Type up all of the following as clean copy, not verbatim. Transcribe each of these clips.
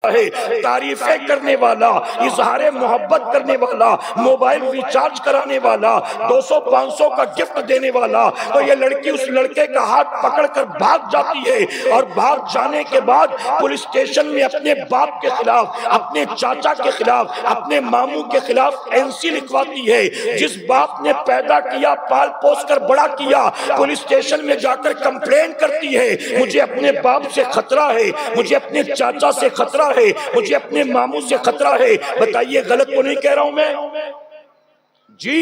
है, तारीफें करने वाला, इजहार मोहब्बत करने वाला, मोबाइल रिचार्ज कराने वाला, 200-500 का गिफ्ट देने वाला, तो ये लड़की उस लड़के का हाथ पकड़कर भाग जाती है और भाग जाने के बाद पुलिस स्टेशन में अपने बाप के खिलाफ, अपने चाचा के खिलाफ, अपने मामू के खिलाफ एनसी लिखवाती है। जिस बाप ने पैदा किया, पाल पोस कर बड़ा किया, पुलिस स्टेशन में जाकर कंप्लेन करती है, मुझे अपने बाप से खतरा है, मुझे अपने चाचा से खतरा है, मुझे अपने मामू से खतरा है। बताइए गलत तो नहीं कह रहा हूं मैं जी?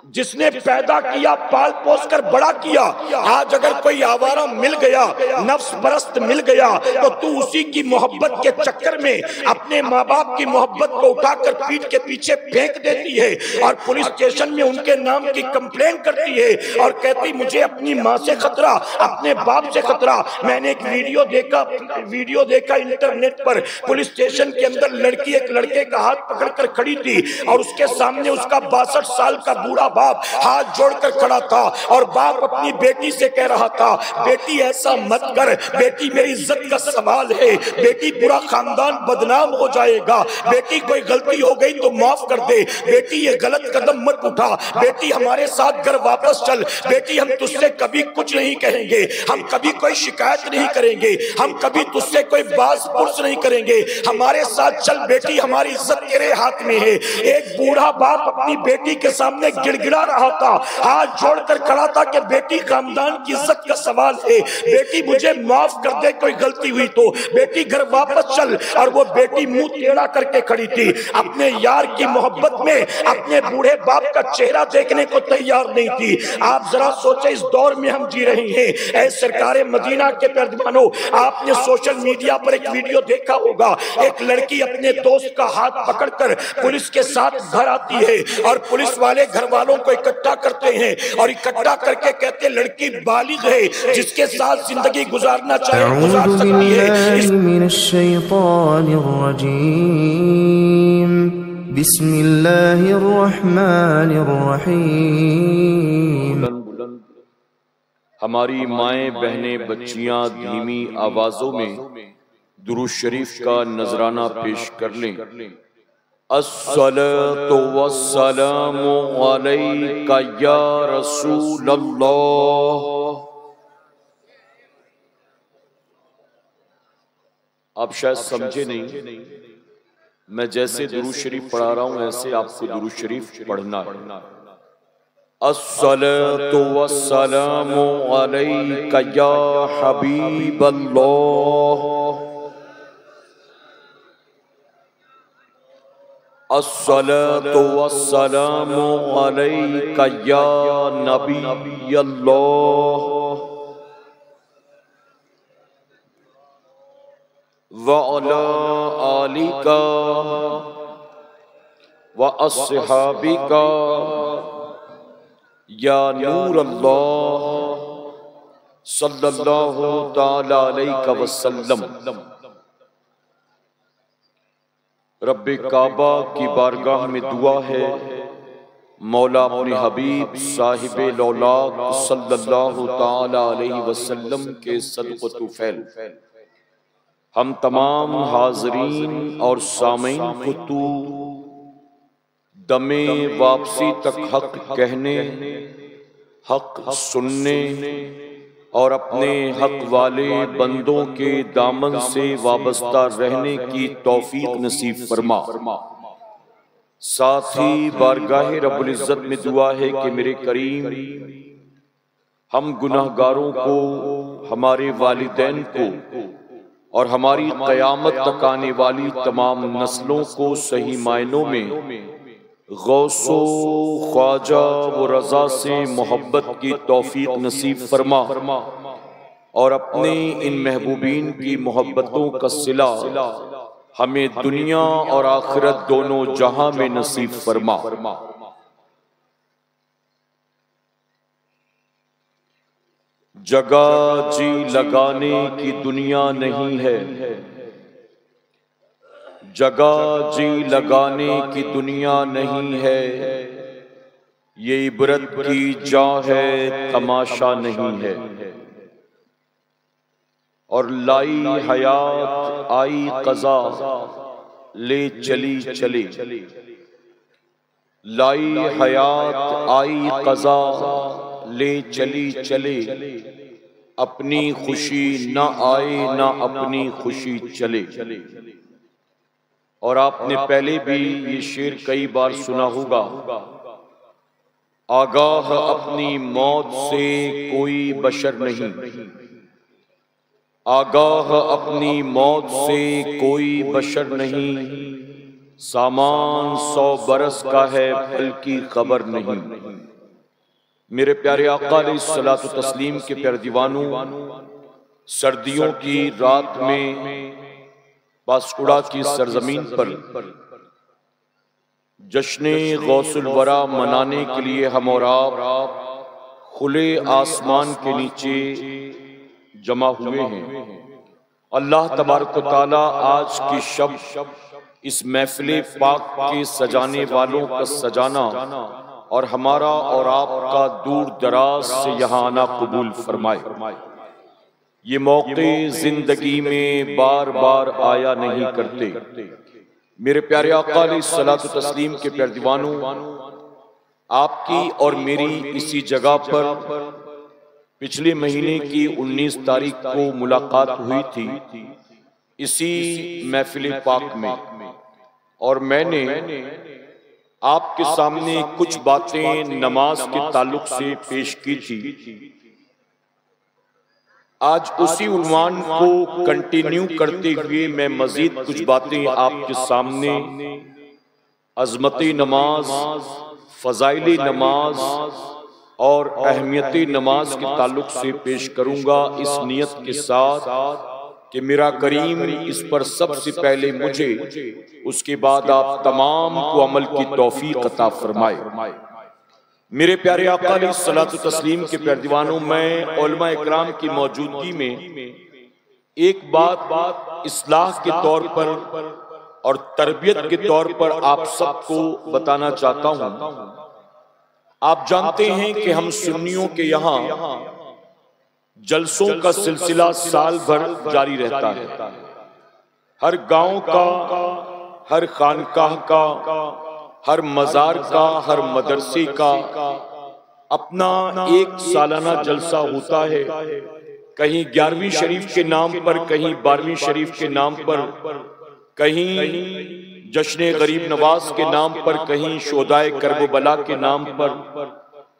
जिसने पैदा किया, पाल पोस कर बड़ा किया, आज अगर कोई आवारा मिल गया, नफ्स परस्त मिल गया, तो तू उसी की मोहब्बत के चक्कर में अपने माँ बाप की मोहब्बत को उठाकर पीठ के पीछे फेंक देती है और पुलिस स्टेशन में उनके नाम की कंप्लेन करती है और कहती मुझे अपनी माँ से खतरा, अपने बाप से खतरा। मैंने एक वीडियो देखा इंटरनेट पर, पुलिस स्टेशन के अंदर लड़की एक लड़के का हाथ पकड़कर खड़ी थी और उसके सामने उसका 62 साल का बूढ़ा बाप हाथ जोड़कर खड़ा था और बाप अपनी बेटी से कह रहा था, बेटी ऐसा मत कर, बेटी मेरी इज्जत का सवाल है, बेटी पूरा खानदान बदनाम हो जाएगा, बेटी कोई गलती हो गई तो माफ कर दे, बेटी ये गलत कदम मत उठा, बेटी हमारे साथ घर वापस चल, बेटी हम तुझसे कभी कुछ नहीं कहेंगे, हम कभी कोई शिकायत नहीं करेंगे, हम कभी तुझसे कोई बात पुरुष नहीं करेंगे, हमारे साथ चल बेटी, हमारी इज्जत तेरे हाथ में है। एक बूढ़ा बाप अपनी बेटी के सामने गिड़गिड़ा रहा था, हाथ जोड़कर खड़ा था कि बेटी खानदान की इज्जत का सवाल है, बेटी मुझे माफ कर दे कोई गलती हुई तो, बेटी घर वापस चल। और वो बेटी मुंह टेढ़ा करके खड़ी थी, अपने यार की मोहब्बत में अपने बूढ़े बाप का चेहरा देखने को तैयार नहीं थी। आप जरा सोचे इस दौर में हम जी रहे हैं। ऐ सरकारे मदीना के पैरमानो, आपने सोशल मीडिया पर एक वीडियो देखा होगा, एक लड़की अपने दोस्त का हाथ पकड़कर पुलिस के साथ घर आती है और पुलिस वाले घर वालों को इकट्ठा करते हैं और इकट्ठा करके कहते हैं लड़की बालिग है, जिसके साथ जिंदगी गुजारना चाहे गुजार सकती है। हमारी माएं बहनें बच्चियां धीमी आवाजों में दुरूद शरीफ का नजराना पेश कर लें। अस्सलातु वस्सलामु अलैका या रसूल अल्लाह। आप शायद समझे नहीं, मैं जैसे दुरूद शरीफ पढ़ा रहा हूं ऐसे आपको दुरूद शरीफ पढ़ना है। अस्सलातु वस्सलामु अलैका या हबीब अल्लाह। अस्सलातु वस्सलामु अलैका या नबी अल्लाह व अला आलिका व अस्हाबिका या नूर अल्लाह सल्लल्लाहु तआला अलैहि वसल्लम। रब्बे काबा की बारगाह में दुआ है, मौला अपने हबीब साहिबे लौलाक सल्लल्लाहु तआला अलैहि वसल्लम के सदक़तु फैल हम तमाम हाज़रीन और सामीन को तू दमे वापसी तक हक कहने, हक सुनने और अपने हक वाले बंदों के दामन से वाबस्ता रहने की तौफीक नसीब फरमा। साथ ही बारगाहे रब्बुल इज़्ज़त में दुआ है कि मेरे करीम हम गुनाहगारों को, हमारे वालिदैन को और हमारी क़यामत तक आने वाली तमाम नस्लों को सही मायनों में गौसो ख्वाजा व रज़ा से मोहब्बत की तौफीक नसीब फरमा और अपने इन महबूबीन की मोहब्बतों का सिला हमें दुनिया और आखिरत दोनों जहां में नसीब फरमा। जगह जी लगाने की दुनिया नहीं है, जगह जी लगाने की दुनिया नहीं है, ये इबरत की जा है तमाशा नहीं है। और लाई हयात आई क़ज़ा ले चली चले। लाई हयात आई क़ज़ा ले चली चले, अपनी खुशी न आए ना अपनी खुशी चले। और आपने पहले भी ये शेर कई बार सुना होगा, आगाह अपनी मौत से कोई बशर नहीं, आगाह अपनी मौत से कोई बशर नहीं, सामान 100 बरस का है फल की खबर नहीं। मेरे प्यारे आका अलैहिस्सलातु तस्लीम के प्यारे दीवानों, सर्दियों की रात में पासकुड़ा की सरजमीन पर जश्न गौसुल वरा मनाने के लिए हम और आप खुले आसमान के नीचे जमा हुए हैं। अल्लाह तबारक व तआला आज की शब इस महफिल पाक के सजाने वालों का सजाना और हमारा और आपका दूर दराज से यहाँ आना कबूल फरमाए। ये मौके जिंदगी में बार बार आया नहीं करते। मेरे प्यारे आका अलैहिस्सलातु तस्लीम के प्यारे दीवानों, आपकी और मेरी इसी जगह पर पिछले महीने की 19 तारीख को मुलाकात हुई थी, इसी महफिल पाक में, और मैंने आपके सामने कुछ बातें नमाज के ताल्लुक से पेश की थी। आज उसी उन्वान को कंटिन्यू करते हुए मैं मजीद कुछ बातें आपके सामने अजमती नमाज, फजाइली नमाज और अहमियती नमाज के ताल्लुक से पेश करूंगा, इस नियत के साथ कि मेरा करीम इस पर सबसे पहले मुझे, उसके बाद आप तमाम को अमल की तौफीक अता फरमाए। मेरे प्यारे आका अलैहिस्सलातु तस्लीम के प्यारे दीवानों, मैं उलमा इकराम की मौजूदगी में एक बात इस्लाह के तौर पर और तरबियत के तौर पर आप सबको बताना चाहता हूं। आप जानते हैं कि हम सुन्नियों के यहाँ जलसों का सिलसिला साल भर जारी रहता है। हर गांव का, हर खानकाह का, हर मजार का, हर मदरसे का अपना एक सालाना जलसा होता है। कहीं 11वीं शरीफ के नाम पर, कहीं 12वीं शरीफ के नाम पर, कहीं जश्न गरीब नवाज के नाम पर, कहीं शोदाए करबला के नाम पर,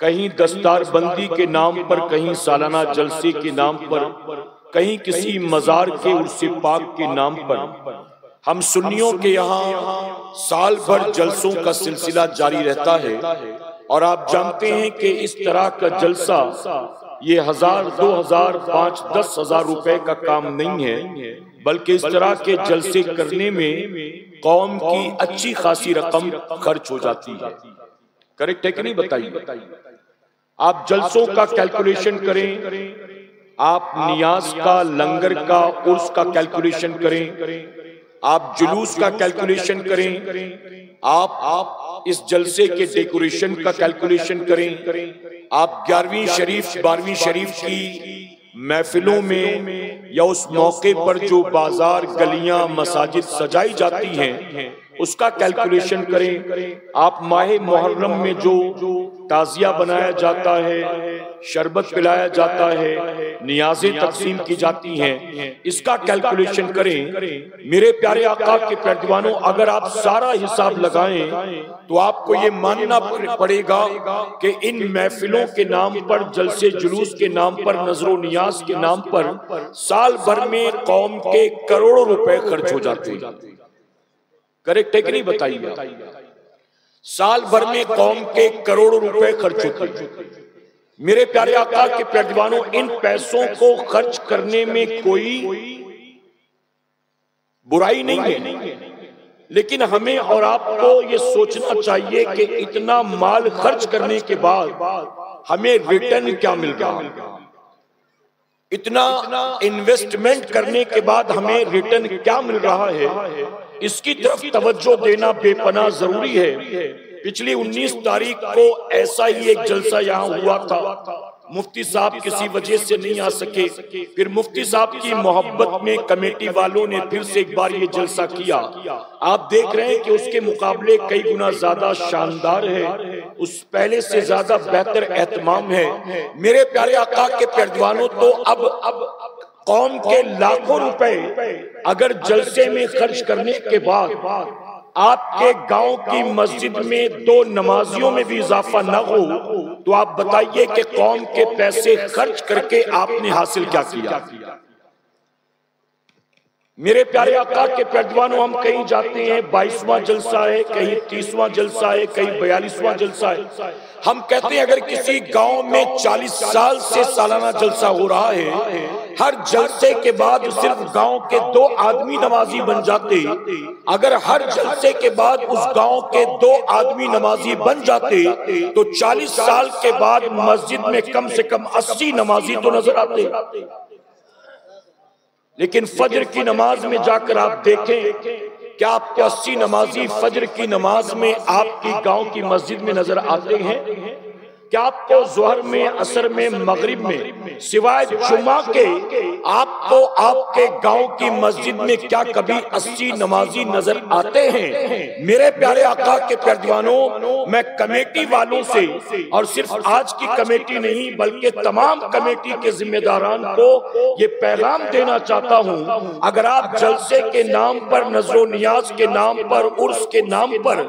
कहीं दस्तार बंदी के नाम पर, कहीं सालाना जलसे के नाम पर, कहीं किसी मजार के उर्से पाक के नाम पर। हम सुन्नियों के यहाँ साल भर जलसों का सिलसिला जारी रहता है। और आप जानते हैं कि इस तरह का जलसा ये 1000, 2000, 5, 10,000 रुपए का काम नहीं है, बल्कि इस तरह के जलसे करने में कौम की अच्छी खासी रकम खर्च हो जाती है। करेक्ट है कि नहीं बताइए? आप जलसों का कैलकुलेशन करें, आप नियाज का, लंगर का, उर्स का कैलकुलेशन करें, आप जुलूस का कैलकुलेशन करें, आप इस जलसे के डेकोरेशन का कैलकुलेशन करें, आप 11वीं शरीफ, 12वीं शरीफ की महफिलों में या उस मौके पर जो बाजार, गलियां, मसाजिद सजाई जाती हैं उसका कैलकुलेशन करें। आप माहे मुहर्रम में जो ताजिया बनाया जाता है, शरबत पिलाया जाता है, नियाज़ें तकसीम की जाती हैं, इसका कैलकुलेशन करें। मेरे प्यारे आका के प्यारे दीवानों, अगर आप सारा हिसाब लगाएं तो आपको ये मानना पड़ेगा कि इन महफिलों के नाम पर, जलसे जुलूस के नाम पर, नजरो नियाज के नाम पर साल भर में कौम के करोड़ों रुपए खर्च हो जाते हैं। करेक्ट है कि नहीं बताइए? साल भर में कौम के करोड़ों रुपए खर्च होते हैं। मेरे प्यारे आका के प्यारे दीवानों, इन पैसों को खर्च करने में कोई बुराई नहीं है, लेकिन हमें और आपको ये सोचना चाहिए कि इतना माल खर्च करने के बाद हमें रिटर्न क्या मिल रहा है। इतना इन्वेस्टमेंट करने के बाद हमें रिटर्न क्या मिल रहा है, इसकी तरफ तवज्जो देना बेपनाह जरूरी है। पिछली 19 तारीख को ऐसा ही एक जलसा यहाँ हुआ था। मुफ्ती साहब किसी वजह से नहीं आ सके। फिर मुफ्ती साहब की मोहब्बत में कमेटी वालों ने फिर से एक बार ये जलसा किया। आप देख रहे हैं कि उसके मुकाबले कई गुना ज्यादा शानदार है, उस पहले से ज्यादा बेहतर एहतमाम है। मेरे प्यारे आका के पैरवानों, तो अब कौम के लाखों रुपए अगर जलसे में खर्च करने के बाद आपके गांव की मस्जिद में 2 नमाजियों में भी इजाफा न हो, तो आप बताइए कि कौम के पैसे खर्च करके आपने हासिल क्या किया। मेरे प्यारे आका के पैरवानों, हम कहीं जाते हैं 22वां जलसा है, कहीं 30वां जलसा है, कहीं 42वां जलसा है। हम कहते हैं अगर किसी गांव में 40 साल से सालाना जलसा हो रहा है, हर जलसे के बाद सिर्फ गांव के 2 आदमी नमाजी बन जाते। अगर हर जलसे के बाद उस गांव के 2 आदमी नमाजी बन जाते, तो 40 साल के बाद मस्जिद में कम से कम 80 नमाजी तो नजर आते। लेकिन फजर की नमाज में जाकर आप देखें, क्या आपको 80 नमाजी फजर की नमाज में आपकी गांव की मस्जिद में नजर आते हैं? क्या आपको जोहर में, असर में, मगरिब में सिवाय जुम्मा के आपको आपके गांव की मस्जिद में क्या कभी 80 नमाजी नजर आते हैं? मेरे प्यारे आका के पैरवानों, मैं कमेटी वालों से, और सिर्फ आज की कमेटी नहीं बल्कि तमाम कमेटी के जिम्मेदारान को ये पैगाम देना चाहता हूं, अगर आप जलसे के नाम पर, नजरो नियाज के नाम पर, उर्स के नाम पर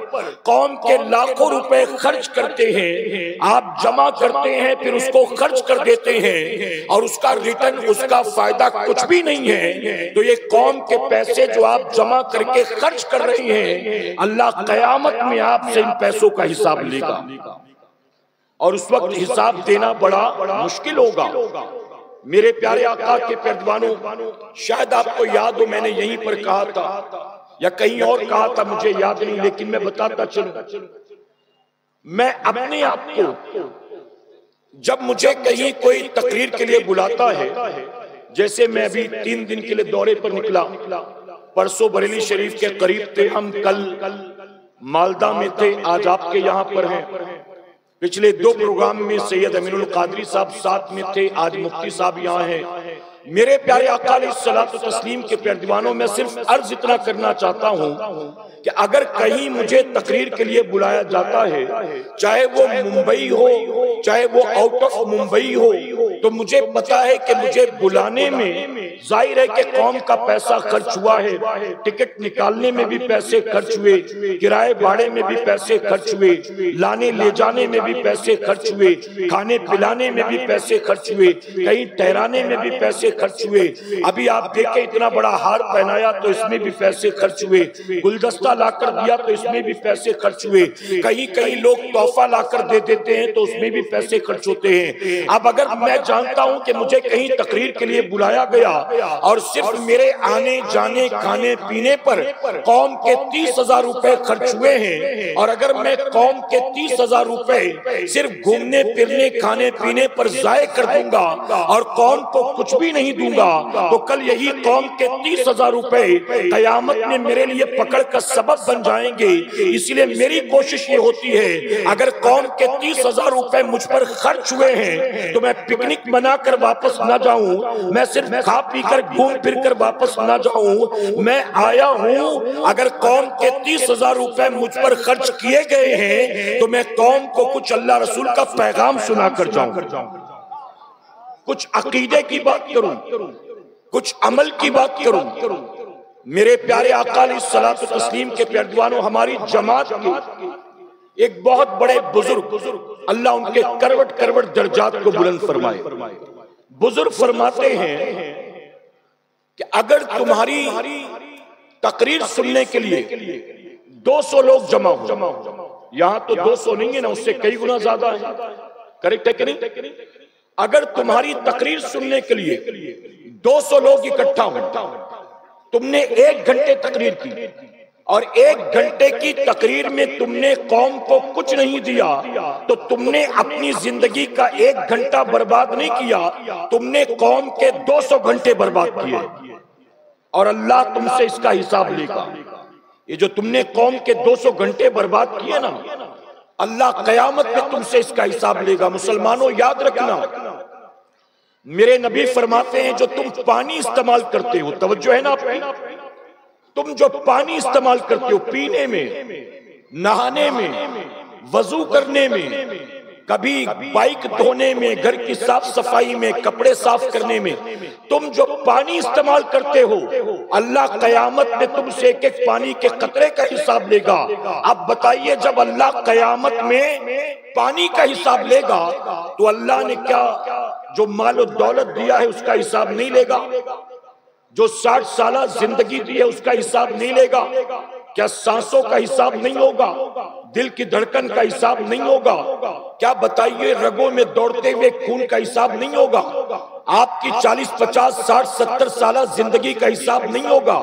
कौम के लाखों रुपए खर्च करते हैं, आप जमा करते हैं फिर उसको खर्च कर देते हैं और उसका रिटर्न, उसका फायदा कुछ भी नहीं है, तो ये कौम के पैसे जो आप जमा करके खर्च कर रहे हैं, अल्लाह कयामत में आपसे इन पैसों का हिसाब लेगा और उस वक्त हिसाब देना बड़ा मुश्किल होगा। मेरे प्यारे आका के पैरवानों, शायद आपको याद हो मैंने यहीं पर कहा था या कहीं और कहा था, मुझे याद नहीं, लेकिन मैं बताता चलूं, मैं अपने आप को जब मुझे कहीं कोई तकरीर के लिए बुलाता है, जैसे मैं अभी 3 दिन के लिए दौरे पर निकला, परसों बरेली शरीफ के करीब थे हम, कल मालदा में थे, आज आपके यहाँ पर हैं। पिछले 2 प्रोग्राम में सैयद अमीनुल कादरी साहब साथ में थे, आज मुफ्ती साहब यहाँ हैं। मेरे प्यारे आका अलैहिस्सलातु तस्लीम के पैरवानों, में सिर्फ अर्ज इतना करना चाहता हूँ कि अगर कहीं मुझे तकरीर के लिए बुलाया जाता है, चाहे वो मुंबई हो, चाहे वो आउट ऑफ मुंबई हो, तो मुझे पता है कि मुझे बुलाने में जाहिर है कि कौम का पैसा खर्च हुआ है, टिकट निकालने में भी पैसे खर्च हुए, किराए भाड़े में भी पैसे खर्च हुए, लाने ले जाने में भी पैसे खर्च हुए, खाने पिलाने में भी पैसे खर्च हुए, कहीं ठहराने में भी पैसे खर्च हुए। अभी आप देखें, इतना बड़ा हार पहनाया तो इसमें भी पैसे खर्च हुए, गुलदस्ता लाकर दिया तो इसमें भी पैसे खर्च हुए, कहीं कहीं लोग तोहफा लाकर दे देते हैं तो उसमें भी पैसे खर्च होते हैं। अब अगर मैं जानता हूं कि मुझे कहीं तकरीर के लिए बुलाया गया और सिर्फ मेरे आने जाने खाने पीने पर कौम के 30,000 रुपए खर्च हुए हैं, और अगर मैं कौम के 30,000 रुपए सिर्फ घूमने फिरने खाने पीने पर जाय कर दूंगा और कौम को कुछ भी नहीं दूंगा, तो कल यही कौम के 30,000 रुपए कयामत में मेरे लिए पकड़ कर सबब बन जाएंगे। इसलिए मेरी कोशिश ये होती है, अगर कौम के 30,000 रुपए मुझ पर खर्च हुए हैं तो मैं पिकनिक मनाकर वापस ना जाऊं, मैं सिर्फ खा पी कर घूम फिर कर वापस ना जाऊं, मैं आया हूं अगर कौम के 30,000 रुपए मुझ पर खर्च किए गए हैं तो मैं कौम को कुछ अल्लाह रसूल का पैगाम सुना कर जाऊं, कुछ अकीदे की बात करूं, कुछ अमल की बात करूं। मेरे प्यारे आका अलैहिस्सलातु तस्लीम के पैरवानों, हमारी जमात के एक बहुत बड़े बुजुर्ग, अल्लाह उनके करवट करवट दर्जात को बुलंद फरमाए, बुजुर्ग फरमाते हैं कि अगर तुम्हारी तकरीर सुनने के लिए 200 लोग जमा हो, यहां तो 200 नहीं है ना, उससे कई गुना ज्यादा है, करेक्ट है कि नहीं? अगर तुम्हारी तकरीर सुनने के लिए 200 लोग इकट्ठा हो, तुमने 1 घंटे तकरीर की और 1 घंटे की तकरीर में तुमने कौम को कुछ नहीं दिया, तो तुमने अपनी जिंदगी का 1 घंटा बर्बाद नहीं किया, तुमने कौम के 200 घंटे बर्बाद किए और अल्लाह तुमसे इसका हिसाब लेगा। ये जो तुमने कौम के 200 घंटे बर्बाद किए ना, अल्लाह कयामत में तुमसे इसका हिसाब लेगा। मुसलमानों याद रखना, मेरे नबी फरमाते हैं जो तुम पानी इस्तेमाल करते हो, तवज्जो है ना आपकी, तुम जो पानी इस्तेमाल करते हो पीने में, नहाने में, वजू करने में, कभी बाइक धोने में, घर की साफ सफाई में, कपड़े साफ करने में, तुम जो पानी इस्तेमाल करते हो, अल्लाह कयामत में तुमसे एक एक पानी के कतरे का हिसाब लेगा। अब बताइए, जब अल्लाह कयामत में पानी का हिसाब लेगा तो अल्लाह ने क्या जो माल दौलत दिया है उसका हिसाब नहीं लेगा? जो 60 साल जिंदगी दी है उसका हिसाब नहीं लेगा? क्या सांसों का हिसाब नहीं होगा? दिल की धड़कन का हिसाब नहीं होगा? क्या बताइए, रगों में दौड़ते हुए खून का हिसाब नहीं होगा? आपकी 40, 50, 60, 70 साल जिंदगी का हिसाब नहीं होगा?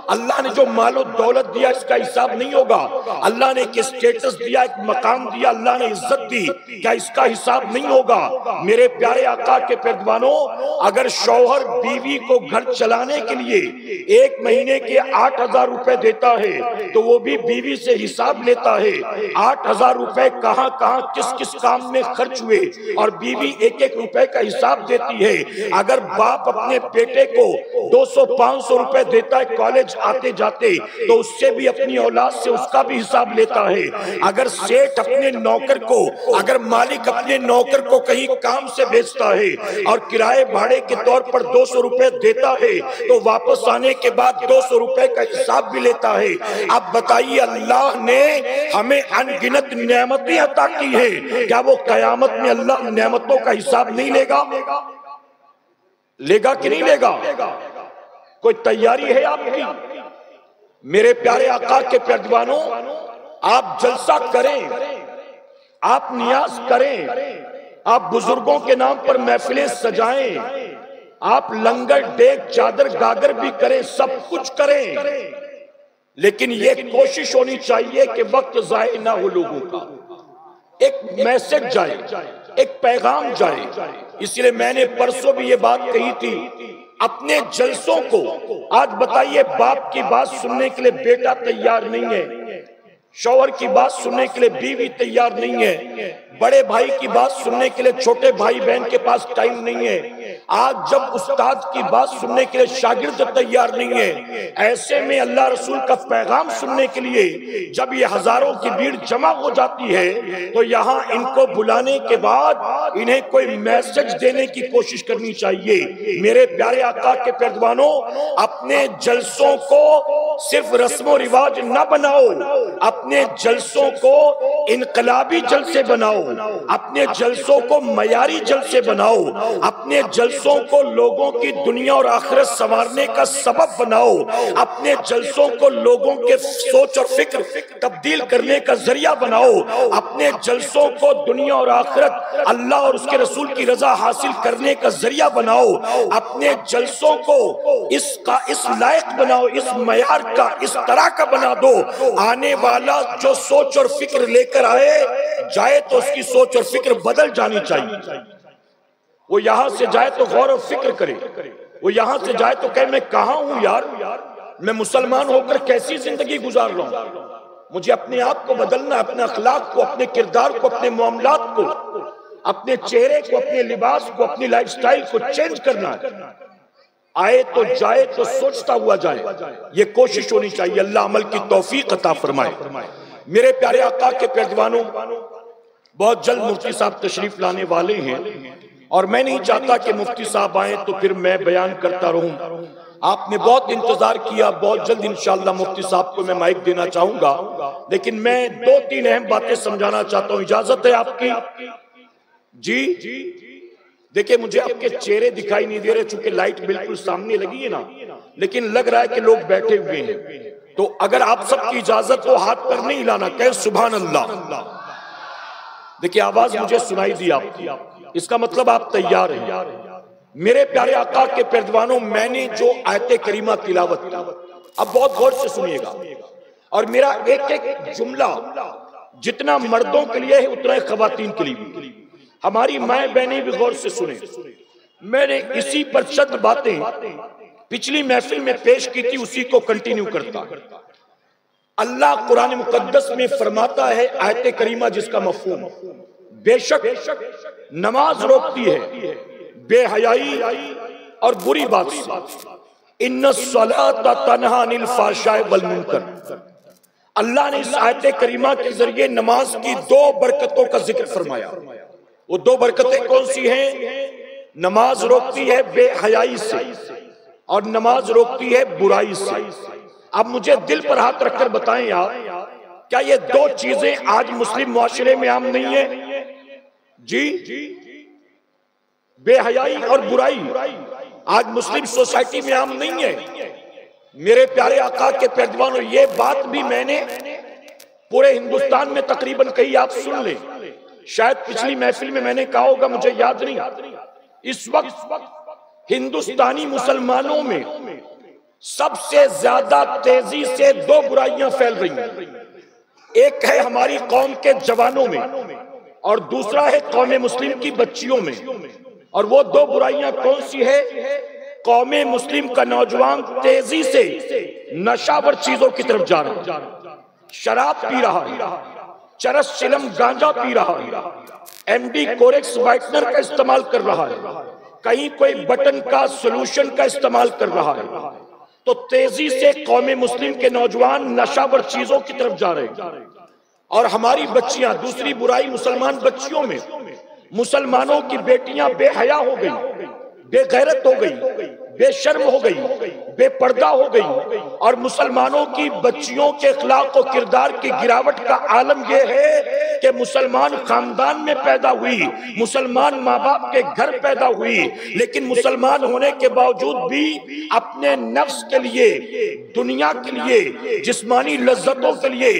अल्लाह ने जो मालो दौलत दिया इसका हिसाब नहीं होगा? अल्लाह ने एक स्टेटस दिया, एक मकाम दिया, अल्लाह ने इज्जत दी, क्या इसका हिसाब नहीं होगा? मेरे प्यारे आका के पैरवानों, अगर शौहर बीवी को घर चलाने के लिए 1 महीने के 8,000 रुपए देता है तो वो भी बीवी से हिसाब लेता है 8,000 रुपए कहां कहां किस किस काम में खर्च हुए, और बीवी 1-1 रुपए का हिसाब देती है। अगर बाप अपने बेटे को 200-500 रुपए देता है कॉलेज आते जाते तो उससे भी अपनी औलाद से उसका भी हिसाब लेता है। अगर सेठ अपने नौकर को, अगर मालिक अपने नौकर को कहीं काम से भेजता है और किराए भाड़े के तौर पर 200 रुपए देता है तो वापस आने के बाद 200 रुपए का हिसाब भी लेता है। अब बताइए, अल्लाह ने हमें अनगिनत नेमतें अता की है, क्या वो कयामत में अल्लाह नेमतों का हिसाब नहीं लेगा? लेगा कि नहीं लेगा? कोई तैयारी है आपकी? मेरे प्यारे आका के पैरवानों, आप जलसा करें, आप नियाज करें, आप बुजुर्गों के नाम पर महफिलें सजाएं, आप लंगर डेग चादर गागर भी करें, सब कुछ करें, लेकिन ये कोशिश होनी चाहिए कि वक्त जाए ना हो लोगों का, एक मैसेज जाए, एक पैगाम जाए। इसलिए मैंने परसों भी ये बात कही थी, अपने जलसों को, आज बताइए, बाप की बात सुनने के लिए बेटा तैयार नहीं है, शौहर की बात सुनने के लिए बीवी तैयार नहीं है, बड़े भाई की बात सुनने के लिए छोटे भाई बहन के पास टाइम नहीं है, आज जब उस्ताद की बात सुनने के लिए शागिर्द तैयार नहीं है, ऐसे में अल्लाह रसूल का पैगाम सुनने के लिए जब ये हजारों की भीड़ जमा हो जाती है तो यहाँ इनको बुलाने के बाद इन्हें कोई मैसेज देने की कोशिश करनी चाहिए। मेरे प्यारे आका के पैरवानों, अपने जलसों को सिर्फ रस्मो रिवाज न बनाओ, अपने जलसों को इनकलाबी जलसे बनाओ, अपने जलसों को मयारी जलसे बनाओ, अपने जलसों को लोगों की दुनिया और आखिरत संवारने का सबब बनाओ, अपने जलसों को लोगों के सोच और फिक्र तब्दील करने का जरिया बनाओ, अपने जलसों को दुनिया और आखिरत अल्लाह और उसके रसूल की रजा हासिल करने का जरिया बनाओ, अपने जलसों को इस लायक बनाओ, इस मयार का, इस तरह का बना दो, आने वाला जो सोच और फिक्र लेकर जाए तो उसकी सोच और फिक्र बदल जानी चाहिए। वो यहां से जाए तो गौर और फिक्र करे, वो यहां से जाए तो कहे मैं कहां हूं यार, मैं मुसलमान होकर कैसी जिंदगी गुजार रहा हूं, मुझे अपने आप को बदलना, अपने अखलाक को, अपने किरदार को, अपने मामलात को, अपने चेहरे को, अपने लिबास को, अपनी लाइफस्टाइल को चेंज करना है। आए तो जाए तो सोचता हुआ जाए, ये कोशिश होनी चाहिए। अल्लाह अमल की तौफीक अता फरमाए। मेरे प्यारे आका के पैरवानों, बहुत जल्द मुफ्ती साहब तशरीफ लाने वाले हैं और मैं नहीं चाहता कि मुफ्ती साहब आए तो फिर मैं बयान करता रहूं। आपने बहुत इंतजार किया, बहुत जल्द इंशाअल्लाह मुफ्ती साहब को मैं माइक देना चाहूंगा, लेकिन मैं 2-3 अहम बातें समझाना चाहता हूं। इजाजत है आपकी? जी देखिए, मुझे आपके चेहरे दिखाई नहीं दे रहे चूंकि लाइट बिल्कुल सामने लगी है ना, लेकिन लग रहा है कि लोग बैठे हुए हैं। तो अगर आप सबकी इजाजत हो, हाथ पर नहीं हिलाना, कहे सुभान अल्लाह। देखिए, आवाज मुझे सुनाई दी आपकी, इसका मतलब आप तैयार हैं। मेरे प्यारे आका के पैरवानों, मैंने जो आयत करीमा तिलावत की, अब बहुत गौर से सुनिएगा, और मेरा एक एक जुमला जितना मर्दों के लिए है उतना ही खवातीन के लिए भी। हमारी माए बहनें भी गौर से सुने। मैंने इसी पर चंद बातें पिछली महफिल में पेश की थी, उसी को कंटिन्यू करता। अल्लाह कुरान मुकद्दस में फरमाता है, आयत करीमा जिसका मफहूम, बेशक नमाज रोकती है, बेहयाई और बुरी बात से। इन्नस्सलाता तन्हा अनिल फ़ाहशाइ वल मुनकर। अल्लाह ने इस आयत करीमा के जरिए नमाज की दो बरकतों का जिक्र फरमाया। वो दो बरकतें कौन सी हैं? नमाज रोकती है बेहयाई से और नमाज रोकती है बुराई से। अब मुझे दिल पर हाथ रखकर बताएं आप, क्या ये दो चीजें आज मुस्लिम मुआशरे में आम नहीं है? जी, बेहयाई और बुराई आज मुस्लिम सोसाइटी में आम नहीं है। मेरे प्यारे आका के पैरवानों, ये बात भी मैंने पूरे हिंदुस्तान में तकरीबन कही, आप सुन लें। शायद पिछली महफिल में मैंने कहा होगा, मुझे याद नहीं। इस वक्त हिंदुस्तानी मुसलमानों में सबसे ज्यादा तेजी से दो बुराइयां फैल रही हैं। एक है हमारी कौम के जवानों में और दूसरा है कौम मुस्लिम की बच्चियों में। और वो दो बुराइयां कौन सी है? कौम मुस्लिम का नौजवान तेजी से नशावर चीजों की तरफ जा रहा है, शराब पी रहा है, चरस चिलम गांजा पी रहा है, एमडी कोरेक्स वाइटनर का इस्तेमाल कर रहा है, कहीं कोई बटन का सोल्यूशन का इस्तेमाल कर रहा है। तो तेजी से कौम मुस्लिम के नौजवान नशावर चीजों की तरफ जा रहे हैं। और हमारी बच्चियां, दूसरी बुराई मुसलमान बच्चियों में, मुसलमानों की बेटियां बेहया हो गई, बेगैरत हो गई, बेशर्म हो गई, बेपर्दा हो गई। और मुसलमानों की बच्चियों के अखलाक और किरदार की गिरावट का आलम यह है कि मुसलमान खानदान में पैदा हुई, मुसलमान माँ बाप के घर पैदा हुई, लेकिन मुसलमान होने के बावजूद भी अपने नफ्स के लिए, दुनिया के लिए, जिस्मानी लज्जतों के लिए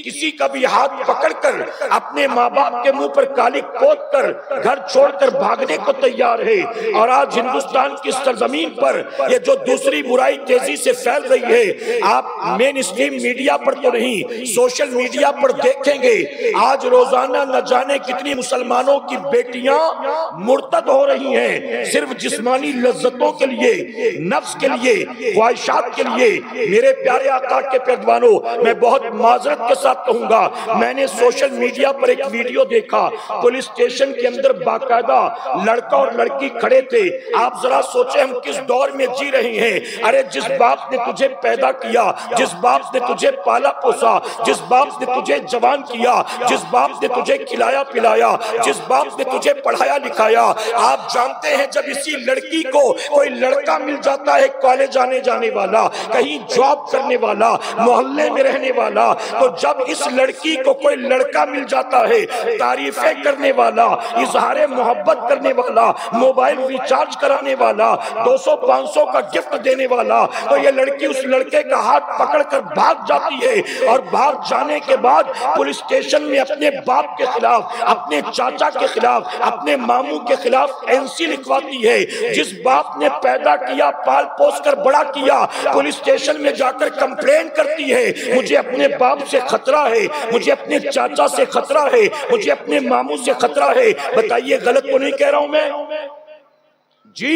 किसी का भी हाथ पकड़कर अपने माँ बाप के मुंह पर काली पोत कर घर छोड़कर भागने को तैयार है। और आज हिंदुस्तान की सरजमीन पर ये जो दूसरी बुराई तेजी से फैल रही है, आप मेन स्ट्रीम मीडिया पर तो नहीं, सोशल मीडिया पर देखेंगे आज रोजाना न जाने कितनी मुसलमानों की बेटियां मुर्तद हो रही हैं, सिर्फ जिस्मानी लज्जतों के लिए, नफ्स के लिए, ख्वाहिशात के लिए। मेरे प्यारे आका के पैरवानों, मैं बहुत माजरत के साथ कहूंगा, मैंने सोशल मीडिया पर एक वीडियो देखा, पुलिस स्टेशन के अंदर बाकायदा लड़का और लड़की खड़े थे। आप जरा सोचे हम किस दौर में जी रहे हैं। अरे जिस बाप ने तुझे पैदा किया, जिस बाप ने तुझे पाला पोसा, जिस बाप ने तुझे जवान किया, जिस बाप ने तुझे खिलाया पिलाया, जिस बाप ने तुझे पढ़ाया लिखाया, आप जानते हैं जब इसी लड़की को कोई लड़का मिल जाता है, कॉलेज जाने वाला, कहीं जॉब करने वाला, मोहल्ले में रहने वाला, तो जब इस लड़की को कोई लड़का मिल जाता है, तारीफें करने वाला, इजहार मोहब्बत करने वाला, मोबाइल रिचार्ज कराने वाला, 200-500 का गिफ्ट देने वाला, तो ये लड़की उस लड़के का हाथ पकड़कर भाग जाती है। और भाग जाने के बाद पुलिस स्टेशन में अपने बाप के खिलाफ, अपने चाचा के खिलाफ, अपने मामू के खिलाफ एनसी लिखवाती है। जिस बाप ने पैदा किया, पाल पोस कर बड़ा किया, पुलिस स्टेशन में जाकर कंप्लेन करती है, मुझे अपने बाप से खतरा है, मुझे अपने चाचा से खतरा है, मुझे अपने मामू से खतरा है। बताइए गलत तो नहीं कह रहा हूं मैं? जी,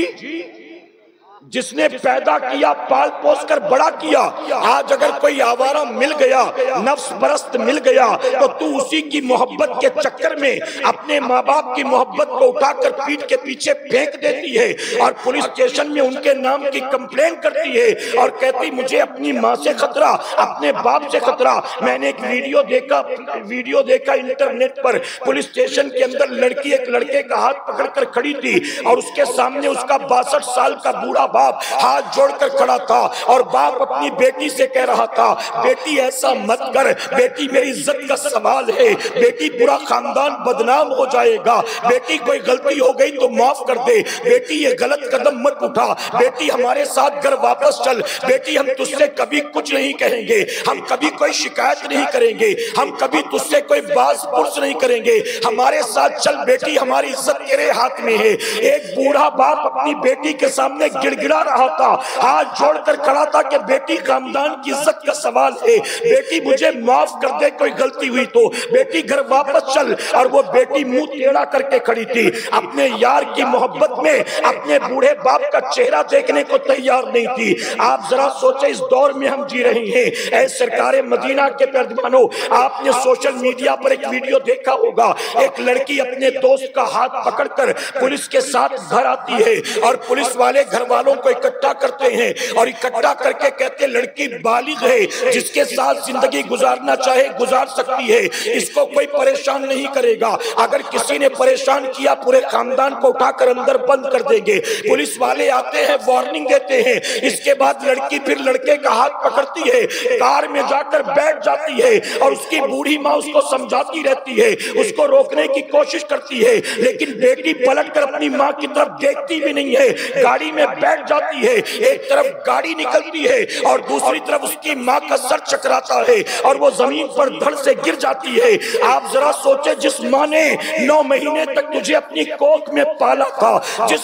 जिसने पैदा किया, पाल पोस कर बड़ा किया, आज अगर कोई आवारा मिल गया, नफ्स परस्त मिल गया, तो तू उसी की मोहब्बत के चक्कर में अपने माँ बाप की मोहब्बत को उठाकर पीठ के पीछे फेंक देती है और पुलिस स्टेशन में उनके नाम की कंप्लेन करती है और कहती मुझे अपनी माँ से खतरा, अपने बाप से खतरा। मैंने एक वीडियो देखा इंटरनेट पर, पुलिस स्टेशन के अंदर लड़की एक लड़के का हाथ पकड़कर खड़ी थी और उसके सामने उसका 62 साल का बूढ़ा बाप हाथ जोड़कर खड़ा था और बाप अपनी बेटी से कह रहा था, बेटी ऐसा मत कर, बेटी मेरी इज्जत का सवाल है, बेटी पूरा खानदान बदनाम हो जाएगा, बेटी कोई गलती हो गई तो माफ कर दे, बेटी ये गलत कदम मत उठा, बेटी हमारे साथ घर वापस चल, बेटी हम तुझसे कभी कुछ नहीं कहेंगे, हम कभी कोई शिकायत नहीं करेंगे, हम कभी तुझसे कोई बात पुरुष नहीं करेंगे, हमारे साथ चल बेटी, हमारी इज्जत तेरे हाथ में है। एक बूढ़ा बाप अपनी बेटी के सामने गिड़गिड़ा गिड़गिड़ा रहा था, हाथ जोड़कर खड़ा था कि बेटी खानदान की इज्जत का सवाल है, बेटी मुझे माफ कर दे, कोई गलती हुई तो, बेटी घर वापस चल। और वो बेटी मुंह टेढ़ा करके खड़ी थी, अपने यार की मोहब्बत में अपने बूढ़े बाप का चेहरा देखने को तैयार नहीं थी। आप जरा सोचे इस दौर में हम जी रहे हैं। ऐ सरकारे मदीना के मेहमानों, आपने सोशल मीडिया पर एक वीडियो देखा होगा, एक लड़की अपने दोस्त का हाथ पकड़कर पुलिस के साथ घर आती है और पुलिस वाले घर वालों को इकट्ठा करते हैं और इकट्ठा करके कहते लड़की बालिग है, जिसके साथ जिंदगी गुजारना चाहे गुजार सकती है, इसको कोई परेशान नहीं करेगा, अगर किसी ने परेशान किया पूरे खानदान को उठाकर अंदर बंद कर देंगे। पुलिस वाले आते हैं, वार्निंग देते हैं। इसके बाद लड़की फिर लड़के का हाथ पकड़ती है, कार में जाकर बैठ जाती है और उसकी बूढ़ी माँ उसको समझाती रहती है, उसको रोकने की कोशिश करती है, लेकिन बेटी पलटकर अपनी माँ की तरफ देखती भी नहीं है, गाड़ी में बैठ जाती है। एक तरफ गाड़ी निकलती है और दूसरी तरफ उसकी माँ का सर चकराता है और वो जमीन पर धड़ से गिर जाती है। आप जरा सोचे, जिस माँ ने 9 महीने तक तुझे अपनी कोख में पाला था, जिस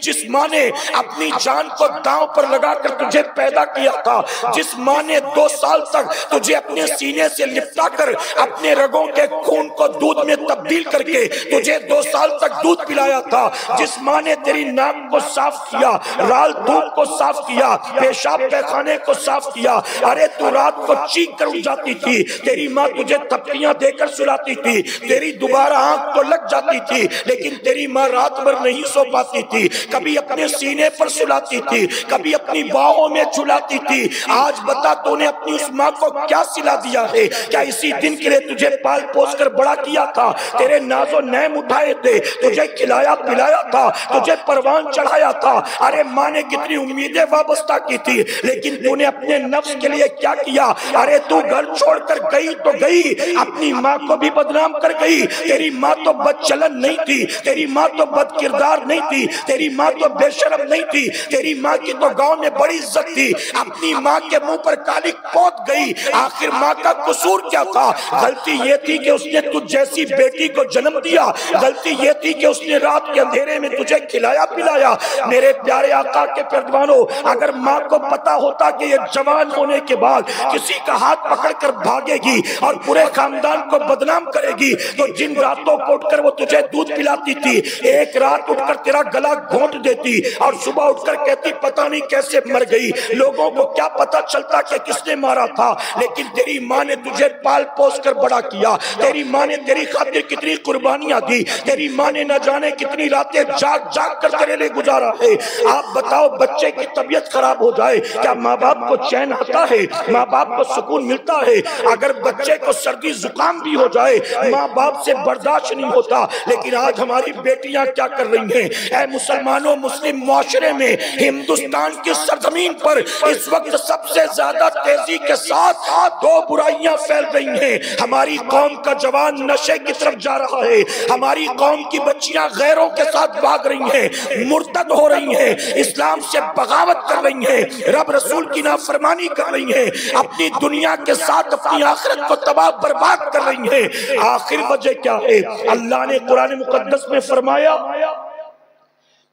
जिस माँ ने अपनी जान को दांव पर लगाकर तुझे पैदा किया था, जिस माँ ने 2 साल तक तुझे अपने सीने से लिपटा कर अपने रगों के खून को दूध में तब्दील करके तुझे 2 साल तक दूध पिलाया था, जिस माँ ने तेरी नाक को साफ किया, राल धूप को साफ किया, पेशाब पैखाने को साफ किया, अरे तू रात को चीख कर उठ जाती थी, तेरी माँ तुझे थप्पियां देकर सुलाती थी, तेरी दोबारा आंख तो लग जाती थी, लेकिन तेरी माँ रात भर नहीं सो पाती थी, कभी अपने सीने पर सुलाती थी, कभी अपनी बाहों में झुलाती थी। आज बता तूने अपनी उस माँ को क्या सिला दिया है? क्या इसी दिन के लिए तुझे पाल पोस कर बड़ा किया था, तेरे नाजो नैम उठाए थे, तुझे खिलाया पिलाया था, तुझे परवान चढ़ाया था। अरे माँ ने कितनी उम्मीदें वाबस्ता की थी, लेकिन तूने अपने नफ्स के लिए क्या किया? अरे तू घर छोड़कर गई तो गई, अपनी माँ को भी बदनाम कर गई। तेरी माँ तो बदचलन नहीं थी, तेरी माँ तो बदकिरदार नहीं थी, तेरी माँ तो बेशरम नहीं थी, तेरी माँ की तो गांव में बड़ी इज्जत थी, अपनी माँ के मुंह पर काली पोत गई। आखिर माँ का कसूर क्या था? गलती ये थी कि उसने तुझ जैसी बेटी को जन्म दिया, गलती ये थी कि उसने रात के अंधेरे में तुझे खिलाया पिलाया। मेरे प्यारे आका के परवानों, अगर माँ को पता होता कि ये जवान होने के बाद किसी का हाथ पकड़कर भागेगी और पूरे खानदान को बदनाम करेगी, तो जिन रातों को उठकर वो तुझे दूध पिलाती थी, एक रात उठकर तेरा गला घोंट देती और सुबह उठकर कहती पता नहीं कैसे मर गई, लोगों को क्या पता चलता कि किसने मारा था। लेकिन तेरी माँ ने तुझे पाल पोस कर बड़ा किया, तेरी माँ ने तेरी खातिर कितनी कुर्बानियां दी, तेरी माँ ने न जाने कितनी रातें जाग जाग कर तेरे लिए गुजारा है। आप बताओ, बच्चे की तबीयत खराब हो जाए, क्या माँ बाप को चैन आता है? माँ बाप को सुकून मिलता है? अगर बच्चे को सर्दी जुकाम भी हो जाए, माँ बाप से बर्दाश्त नहीं होता। लेकिन आज हमारी बेटियां क्या कर रही हैं? ऐ मुसलमानों, मुस्लिम मुआशरे में, हिंदुस्तान की सरजमीन पर इस वक्त सबसे ज्यादा तेजी के साथ 2 बुराइयां फैल रही हैं। हमारी कौम का जवान नशे की तरफ जा रहा है, हमारी कौम की बच्चियां गैरों के साथ भाग रही हैं, मुर्तद हो रही हैं, इस्लाम से बगावत कर रही हैं, रब रसूल की नाफरमानी कर रही हैं, अपनी दुनिया के साथ अपनी आखिरत को तबाह बर्बाद कर रही हैं। आखिर वजह क्या है? अल्लाह ने कुरान मुकद्दस में फरमाया,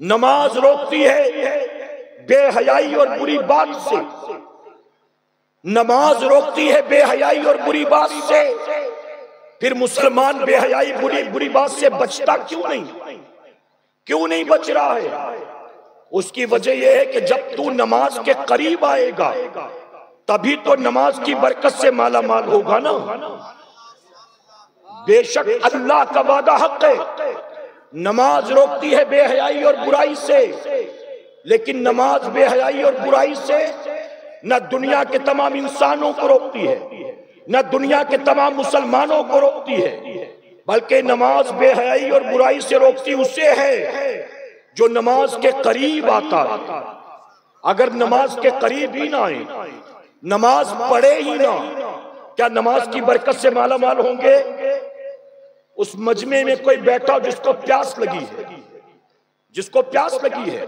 नमाज रोकती है बेहयाई और बुरी बात से, नमाज रोकती है बेहयाई और बुरी बात से। फिर मुसलमान बेहयाई बुरी बात से बचता क्यों नहीं बच रहा है? उसकी वजह यह है कि जब तू नमाज के करीब आएगा तभी तो नमाज की बरकत से माला माल होगा ना। बेशक अल्लाह का वादा हक है, नमाज रोकती है बेहयाई और बुराई से, लेकिन नमाज बेहयाई और बुराई से न दुनिया के तमाम इंसानों को रोकती है, न दुनिया के तमाम मुसलमानों को रोकती है, बल्कि नमाज बेहयाई और बुराई से रोकती उसे है जो नमाज के करीब आता है। अगर नमाज के करीब ही ना आए, नमाज पढ़े ही ना, क्या नमाज की बरकत से माला माल होंगे? उस मजमे में कोई बैठा जिसको प्यास लगी है,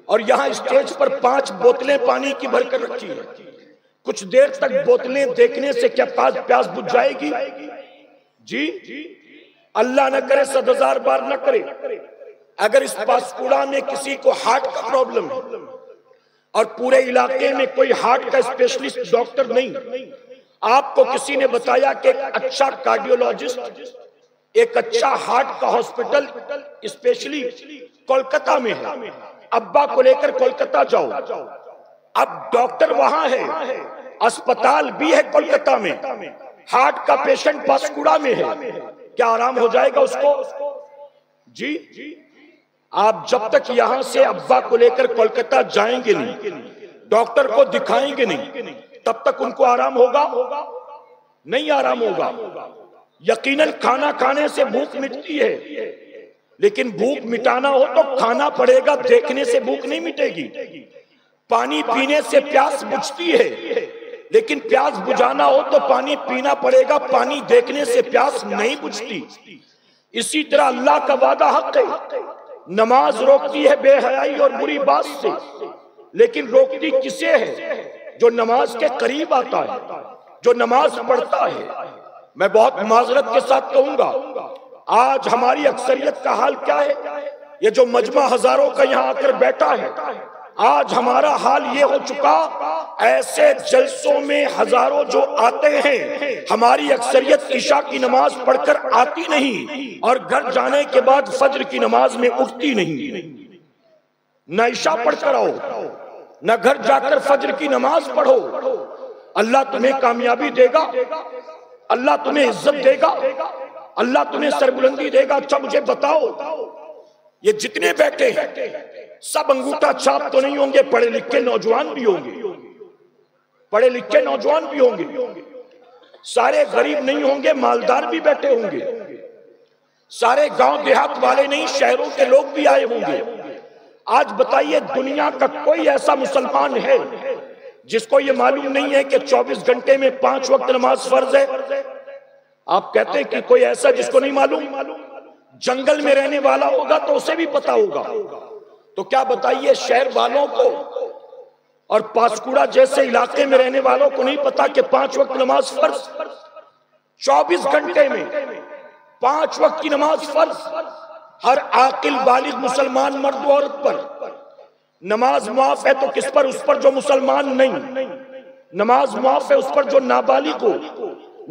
और यहाँ स्टेज पर 5 बोतलें पानी की भरकर रखी है, कुछ देर तक बोतलें देखने से क्या प्यास बुझ जाएगी? जी, अल्लाह न करे 100,000 बार न करे, अगर इस पांशकुड़ा में किसी को हार्ट का प्रॉब्लम है और पूरे इलाके में कोई हार्ट का स्पेशलिस्ट डॉक्टर नहीं, आपको किसी ने बताया कि एक अच्छा कार्डियोलॉजिस्ट, एक अच्छा हार्ट का हॉस्पिटल स्पेशली कोलकाता में है, अब्बा को लेकर कोलकाता जाओ। अब डॉक्टर वहां है, अस्पताल भी है कोलकाता में, हार्ट का पेशेंट पांशकुड़ा में है, क्या आराम हो जाएगा उसको? जी, आप जब तक यहां से अब्बा को लेकर कोलकाता जाएंगे नहीं, डॉक्टर को दिखाएंगे नहीं, तब तक उनको आराम होगा? नहीं आराम होगा। यकीनन खाना खाने से भूख मिटती है, लेकिन भूख मिटाना हो तो खाना पड़ेगा, देखने से भूख नहीं मिटेगी। पानी पीने से प्यास बुझती है, लेकिन प्यास बुझाना हो तो पानी पीना पड़ेगा, पानी देखने से प्यास नहीं बुझती। इसी तरह अल्लाह का वादा हक है, नमाज रोकती है बेहयाई और बुरी बात से, लेकिन रोकती किसे है? जो नमाज के करीब आता है, जो नमाज पढ़ता है। मैं बहुत माजरत के साथ कहूंगा, आज हमारी अक्सरियत का हाल क्या है? ये जो मजमा हजारों का यहाँ आकर बैठा है, आज हमारा हाल ये हो चुका, ऐसे जलसों में हजारों जो आते हैं, हमारी अक्सरियत इशा की नमाज पढ़कर आती नहीं और घर जाने के बाद फज्र की नमाज में उठती नहीं। न इशा पढ़कर आओ, न घर जाकर फज्र की नमाज पढ़ो। अल्लाह तुम्हें कामयाबी देगा, अल्लाह तुम्हें इज्जत देगा, अल्लाह तुम्हें सरबुलंदी देगा। अच्छा मुझे बताओ, ये जितने बैठे हैं सब अंगूठा छाप तो नहीं होंगे, पढ़े लिखे नौजवान भी होंगे, पढ़े लिखे नौजवान भी होंगे, सारे गरीब नहीं होंगे, मालदार भी बैठे होंगे, सारे गांव देहात वाले नहीं, शहरों के लोग भी आए होंगे। आज बताइए, दुनिया का कोई ऐसा मुसलमान है जिसको ये मालूम नहीं है कि 24 घंटे में 5 वक्त नमाज फर्ज है? आप कहते हैं कि कोई ऐसा जिसको नहीं मालूम? जंगल में रहने वाला होगा तो उसे भी पता होगा। तो क्या बताइए, शहर वालों को और पांशकुड़ा जैसे इलाके में रहने वालों को नहीं पता कि 5 वक्त नमाज फर्ज? 24 घंटे में 5 वक्त की नमाज फर्ज। हर आकिल बालिग मुसलमान मर्द औरत पर नमाज मुआफ है। तो किस पर? उस पर जो मुसलमान नहीं। नमाज मुआफ है उस पर जो नाबालिग हो,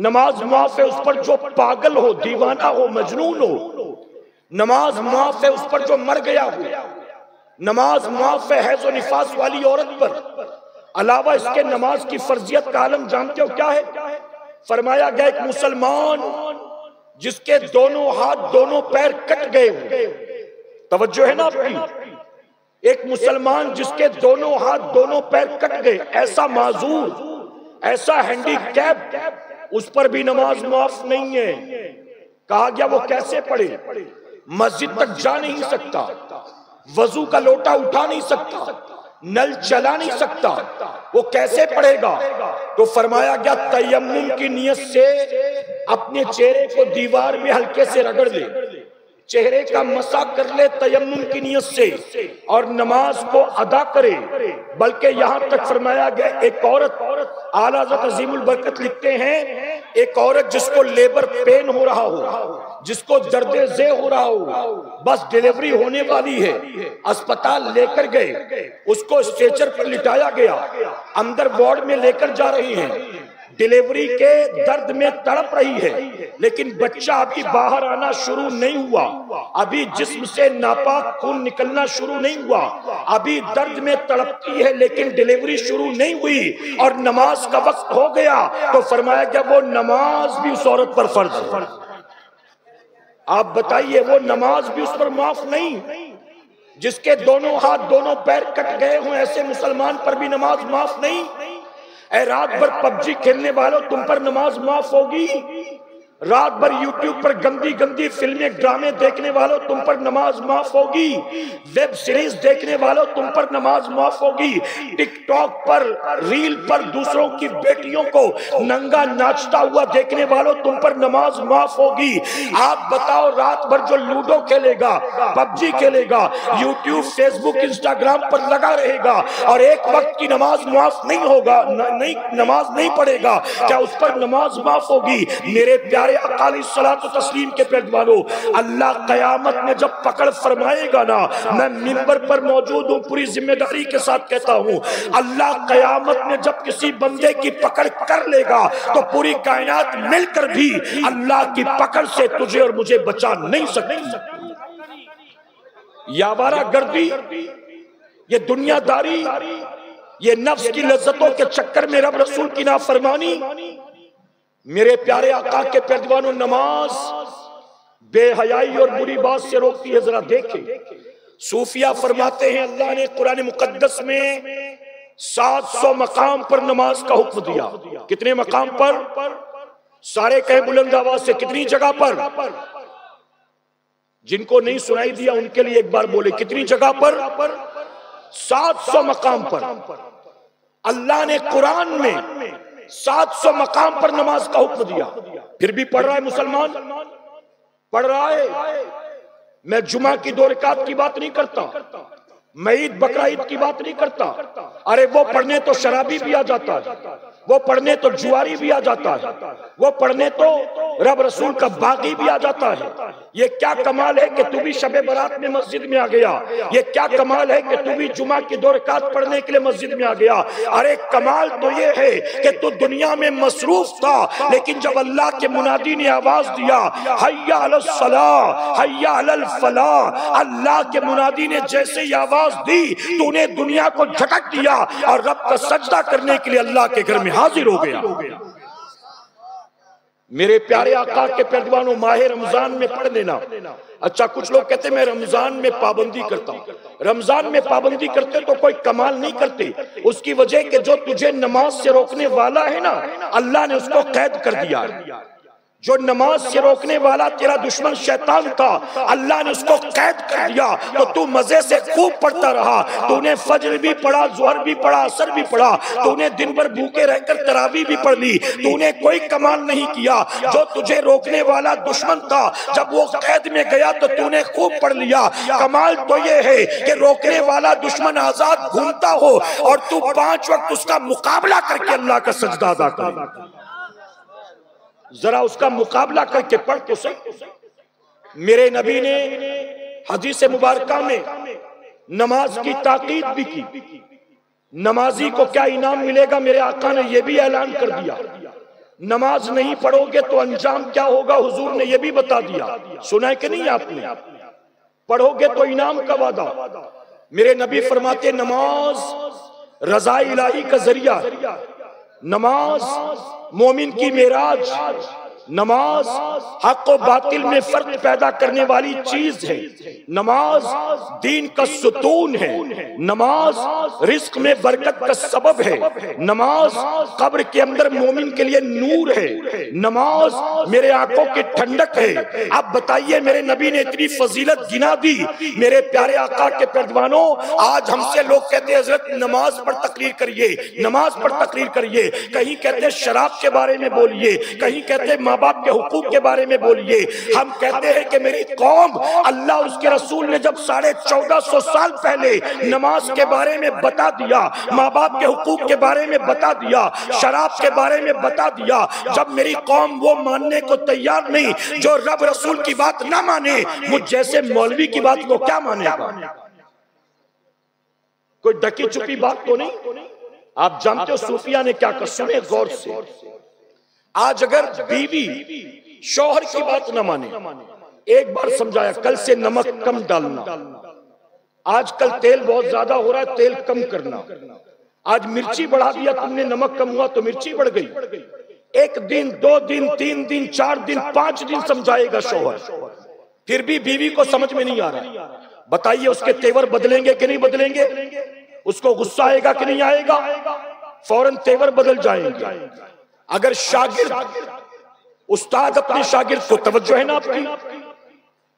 नमाज मुआफ है उस पर जो पागल हो, दीवाना हो, मजनून हो, नमाज मुआफ है उस पर जो मर गया हो, नमाज मुआफ है जो निफास वाली औरत पर। अलावा इसके नमाज की फर्जियत का आलम जानते हो क्या है? फरमाया गया, एक मुसलमान जिसके दोनों हाथ दोनों पैर कट गए, तवज्जो है ना आपकी? एक मुसलमान जिसके दोनों हाथ दोनों पैर कट गए, ऐसा माजूर, ऐसा हैंडीकैप, उस पर भी नमाज मुआफ नहीं है। कहा गया वो कैसे पढ़े? मस्जिद तक जा नहीं सकता, वजू का लोटा उठा नहीं सकता, नल चला नहीं सकता, वो कैसे पढ़ेगा? तो फरमाया गया, तयम्मुम की नियत से अपने चेहरे को दीवार में हल्के से रगड़ ले, चेहरे का मसा कर ले तयम्मुम की नियत से, और नमाज को अदा करे। बल्कि यहाँ तक फरमाया गया, एक औरत, आला हज़रत अज़ीमुल बरकत लिखते हैं, एक औरत जिसको लेबर पेन हो रहा हो, जिसको दर्दे जे हो रहा हो, बस डिलीवरी होने वाली है, अस्पताल लेकर गए, उसको स्ट्रेचर पर लिटाया गया, अंदर वार्ड में लेकर जा रही हैं, डिलीवरी के दर्द में तड़प रही है, लेकिन बच्चा अभी बाहर आना शुरू नहीं हुआ, अभी जिस्म से नापाक खून निकलना शुरू नहीं हुआ, अभी दर्द में तड़पती है, लेकिन डिलीवरी शुरू नहीं हुई और नमाज का वक्त हो गया। तो फरमाया गया वो नमाज भी उस औरत पर फर्ज है। आप बताइए, वो नमाज भी उस पर माफ नहीं? जिसके दोनों हाथ दोनों पैर कट गए हों, ऐसे मुसलमान पर भी नमाज माफ नहीं? ऐ रात भर पबजी खेलने वालों, तुम पर नमाज माफ होगी? रात भर यूट्यूब पर गंदी गंदी फिल्में ड्रामे देखने वालों, तुम पर नमाज माफ होगी? वेब सीरीज देखने वालों, तुम पर नमाज माफ होगी? टिकटॉक पर, रील पर दूसरों की बेटियों को नंगा नाचता हुआ देखने वालों, तुम पर नमाज माफ होगी? आप बताओ, रात भर जो लूडो खेलेगा, पबजी खेलेगा, यूट्यूब, फेसबुक, इंस्टाग्राम पर लगा रहेगा और एक वक्त की नमाज माफ नहीं होगा, नहीं नमाज नहीं पढ़ेगा, क्या उस पर नमाज माफ होगी? मेरे प्यारे प्यारे अकाली सलात व तस्लीम के पैगंबरों, अल्लाह कयामत में जब पकड़ फरमाएगा ना, मैं मिंबर पर मौजूद हूँ, पूरी जिम्मेदारी के साथ कहता हूँ, अल्लाह कयामत में जब किसी बंदे की पकड़ कर लेगा तो पूरी कायनात मिलकर भी अल्लाह की पकड़ से तुझे और मुझे बचा नहीं सकती। यावारा गर्दी, ये दुनियादारी, ये नफ्स की लज्जतों के चक्कर में रब रसूल की नाफरमानी, मेरे प्यारे आका के पैगंबरों, नमाज बेहयाई और बुरी बात से रोकती है। जरा देखें, सूफिया फरमाते हैं अल्लाह ने कुरान मुकद्दस में 700 मकाम पर नमाज का हुक्म दिया। कितने मकाम पर? सारे कहे बुलंद आवाज से, कितनी जगह पर? जिनको नहीं सुनाई दिया उनके लिए एक बार बोले, कितनी जगह पर? 700 मकाम पर। अल्लाह ने कुरान में 700 मकाम पर नमाज का हुक्म दिया। फिर भी पढ़ रहा है मुसलमान, पढ़ रहा है। मैं जुमा की 2 रकात की बात नहीं करता, मैं ईद बकरा ईद की बात नहीं करता। अरे वो पढ़ने तो शराबी भी आ जाता है, वो पढ़ने तो जुआरी भी आ जाता है, वो पढ़ने तो रब रसूल का बागी भी आ जाता है। ये क्या कमाल है कि तू भी शबे बारात में मस्जिद में आ गया। ये क्या कमाल है कि तू भी जुमा की 2 रकात पढ़ने के लिए मस्जिद में आ गया। अरे कमाल तो ये है कि तू दुनिया में मसरूफ था, लेकिन जब अल्लाह के मुनादी ने आवाज दिया हय्या अलस सलाह हय्या अलल फलाह, अल्लाह के मुनादी ने जैसे ही आवाज दी, तूने दुनिया को झटक दिया और रब का सजदा करने के लिए अल्लाह के घर में हाजिर हो गया। मेरे प्यारे आका के पैगंबरों, माह रमजान में पढ़ लेना। अच्छा, कुछ लोग कहते मैं रमजान में पाबंदी करता हूं। रमजान में पाबंदी करते तो कोई कमाल नहीं करते। उसकी वजह कि जो तुझे नमाज से रोकने वाला है ना, अल्लाह ने उसको कैद कर दिया है। जो नमाज से रोकने वाला तेरा दुश्मन शैतान था, अल्लाह ने उसको कैद कर दिया। तो तू मजे से खूब पढ़ता रहा। तूने फज्र भी पढ़ा, जोहर भी पढ़ा, असर भी पढ़ा, तूने दिन भर भूखे रहकर तरावी भी पढ़ ली। तूने कोई कमाल नहीं किया। जो तुझे रोकने वाला दुश्मन था, जब वो कैद में गया तो तूने खूब पढ़ लिया। कमाल तो ये है कि रोकने वाला दुश्मन आजाद घूमता हो और तू 5 वक्त उसका मुकाबला करके अल्लाह का सजदा अदा करे। जरा उसका मुकाबला करके पढ़ तो सही। मेरे नबी ने हदीस मुबारका में नमाज की ताकीद भी की। नमाजी को क्या इनाम मिलेगा, मेरे आका ने यह भी ऐलान कर दिया। नमाज नहीं पढ़ोगे तो अंजाम क्या होगा, हुजूर ने यह भी बता दिया। सुना है कि नहीं आपने? पढ़ोगे तो इनाम का वादा। मेरे नबी फरमाते नमाज रज़ा इलाही का जरिया, नमाज मोमिन की मेराज, नमाज हक और बातिल में फर्क पैदा करने वाली चीज है। नमाज दीन का सुतून है। नमाज रिस्क में बरकत का सबब है। नमाज कब्र के अंदर मोमिन के लिए नूर है। नमाज मेरे आंखों की ठंडक है। अब बताइए, मेरे नबी ने इतनी फजीलत गिना दी। मेरे प्यारे आका के पैगंबरों, आज हमसे लोग कहते हैं हजरत नमाज पर तकरीर करिए, नमाज पर तकरीर करिए। कहीं कहते शराब के बारे में बोलिए, कहीं कहते माँ बाप के हुकूक के बारे में बोलिए। हम कहते हैं कि मेरी कौम, अल्लाह उसके रसूल ने जब 1450 साल पहले नमाज के बारे में बता दिया, माँ बाप के हुकूक के बारे में बता दिया, शराब के बारे में बता दिया, जब मेरी कौम वो मानने को तैयार नहीं, जो रब रसूल की बात ना माने, मुझ जैसे मौलवी की बात को क्या मानेगा? कोई ढकी छुपी बात तो नहीं। आप जानते हो सूफिया ने क्या कर, सुने गौर से। आज अगर बीवी शौहर की बात न माने, एक बार समझाया, कल से नमक कम डालना, आजकल तेल बहुत ज्यादा हो रहा है, तेल कम करना। आज मिर्ची बढ़ा दिया तुमने, नमक कम हुआ तो मिर्ची बढ़ गई। 1 दिन 2 दिन 3 दिन 4 दिन 5 दिन समझाएगा शौहर, फिर भी बीवी को समझ में नहीं आ रहा। बताइए उसके तेवर बदलेंगे कि नहीं बदलेंगे? उसको गुस्सा आएगा कि नहीं आएगा? फौरन तेवर बदल जाएंगे। अगर शागिर्द, उस्ताद अपने शागिर्द को, तवज्जो है ना आपकी,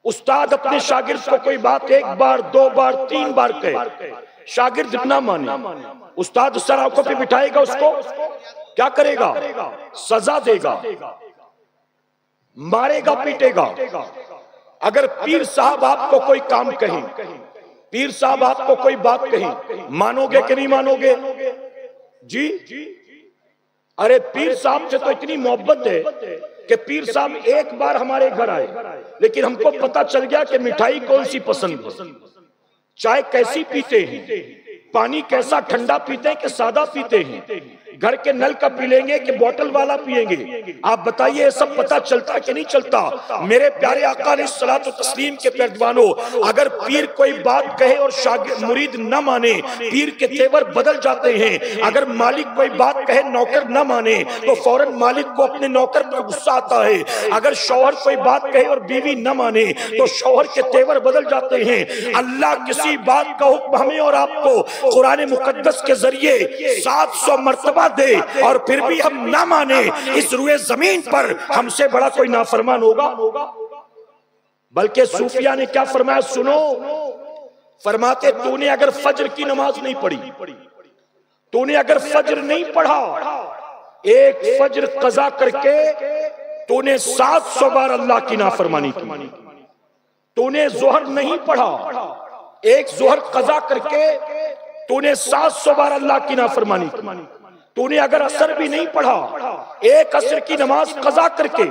उस्ताद अपने शागिर्द को कोई बात 1 बार 2 बार 3 बार कहे, शागिर्द ना माने, उस्ताद सर आंखों पे बिठाएगा, उसको क्या करेगा? सजा देगा, मारेगा, पीटेगा। अगर पीर साहब आपको कोई काम कहें, पीर साहब आपको कोई बात कहें, मानोगे कि नहीं मानोगे? जी, अरे पीर साहब से तो इतनी मोहब्बत है कि पीर साहब एक बार हमारे घर आए, लेकिन हमको पता चल गया कि मिठाई कौन सी पसंद है, चाय कैसी पीते हैं, पानी कैसा ठंडा पीते हैं कि सादा पीते हैं, घर के नल का पी लेंगे कि बोतल वाला पिएंगे। आप बताइए, ये सब पता चलता कि नहीं चलता? मेरे प्यारे आका ने सलात व तस्लीम के पैरवानों, अगर पीर कोई बात कहे और शागिर्द मुरीद न माने, पीर के तेवर बदल जाते हैं। अगर मालिक कोई बात कहे, नौकर न माने, तो फौरन मालिक को अपने नौकर पर गुस्सा आता है। अगर शौहर कोई बात कहे और बीवी न माने, तो शौहर के तेवर बदल जाते हैं। अल्लाह किसी बात का हुक्म हमें और आपको कुरान मुकद्दस के जरिए 700 मर्तबा दे और फिर भी हम ना माने, इस रुए जमीन पर हमसे बड़ा कोई नाफरमान होगा? बल्कि सूफिया ने क्या फरमाया सुनो, फरमाते तूने अगर फज्र की नमाज नहीं पढ़ी, तूने अगर फज्र नहीं पढ़ा, एक फज्र कज़ा करके तूने 700 बार अल्लाह की नाफरमानी की। तूने जोहर नहीं पढ़ा, एक जोहर कज़ा करके तूने 700 बार अल्लाह की नाफरमानी की। तूने अगर असर भी नहीं पढ़ा, एक असर की नमाज कज़ा करके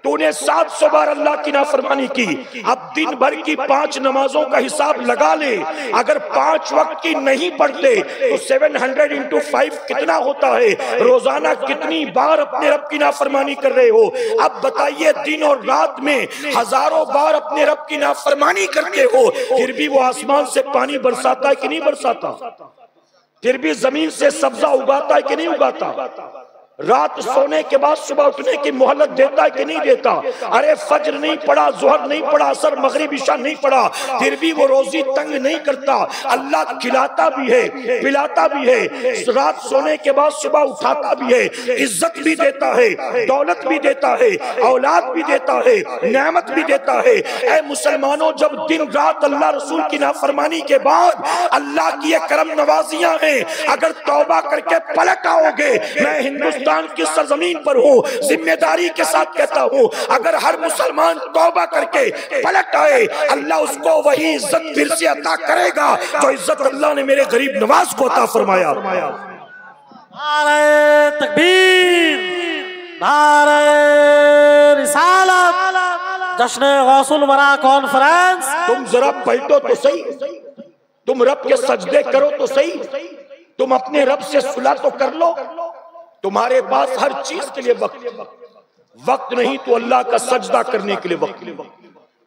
तूने 700 बार अल्लाह की नाफरमानी की। अब दिन भर की 5 नमाजों का हिसाब लगा ले, अगर 5 वक्त की नहीं पढ़ते तो 700 into 5 कितना होता है? रोजाना कितनी बार अपने रब की नाफरमानी कर रहे हो? अब बताइए, दिन और रात में हजारों बार अपने रब की नाफरमानी करते हो, फिर भी वो आसमान से पानी बरसाता है कि नहीं बरसाता? फिर भी जमीन से सब्जा उगाता है कि नहीं उगाता? रात सोने के बाद सुबह उठने की मोहलत देता है कि नहीं देता? अरे फज्र नहीं पढ़ा, जोहर नहीं पढ़ा, असर मगरिब इशा नहीं पढ़ा, फिर भी वो रोजी तंग नहीं करता। अल्लाह खिलाता भी है, पिलाता भी है, रात सोने के बाद सुबह उठाता भी है, इज्जत भी देता है, दौलत भी देता है, औलाद भी देता है, नेमत भी देता है। ऐ मुसलमानों, जब दिन रात अल्लाह रसूल की नाफरमानी के बाद अल्लाह की ये करम नवाजियां हैं, अगर तौबा करके पलट आओगे, मैं हिंदुस्तान की सरजमीन पर हूँ, जिम्मेदारी के साथ कहता हूँ, अगर हर मुसलमान तौबा करके पलट आए, अल्लाह उसको वही इज्जत फिर से अता करेगा जो इज्जत अल्लाह ने मेरे गरीब नवाज को अता फरमाया। नारे तकबीर, नारे रिसालत, जश्न गौसुल वरा कॉन्फ्रेंस। तुम जरा पलटो तो सही, तुम रब के सजदे करो तो सही, तुम अपने रब से सुलह तो कर लो। तुम्हारे पास हर चीज के लिए वक्त नहीं तो अल्लाह का सजदा करने के लिए वक्त।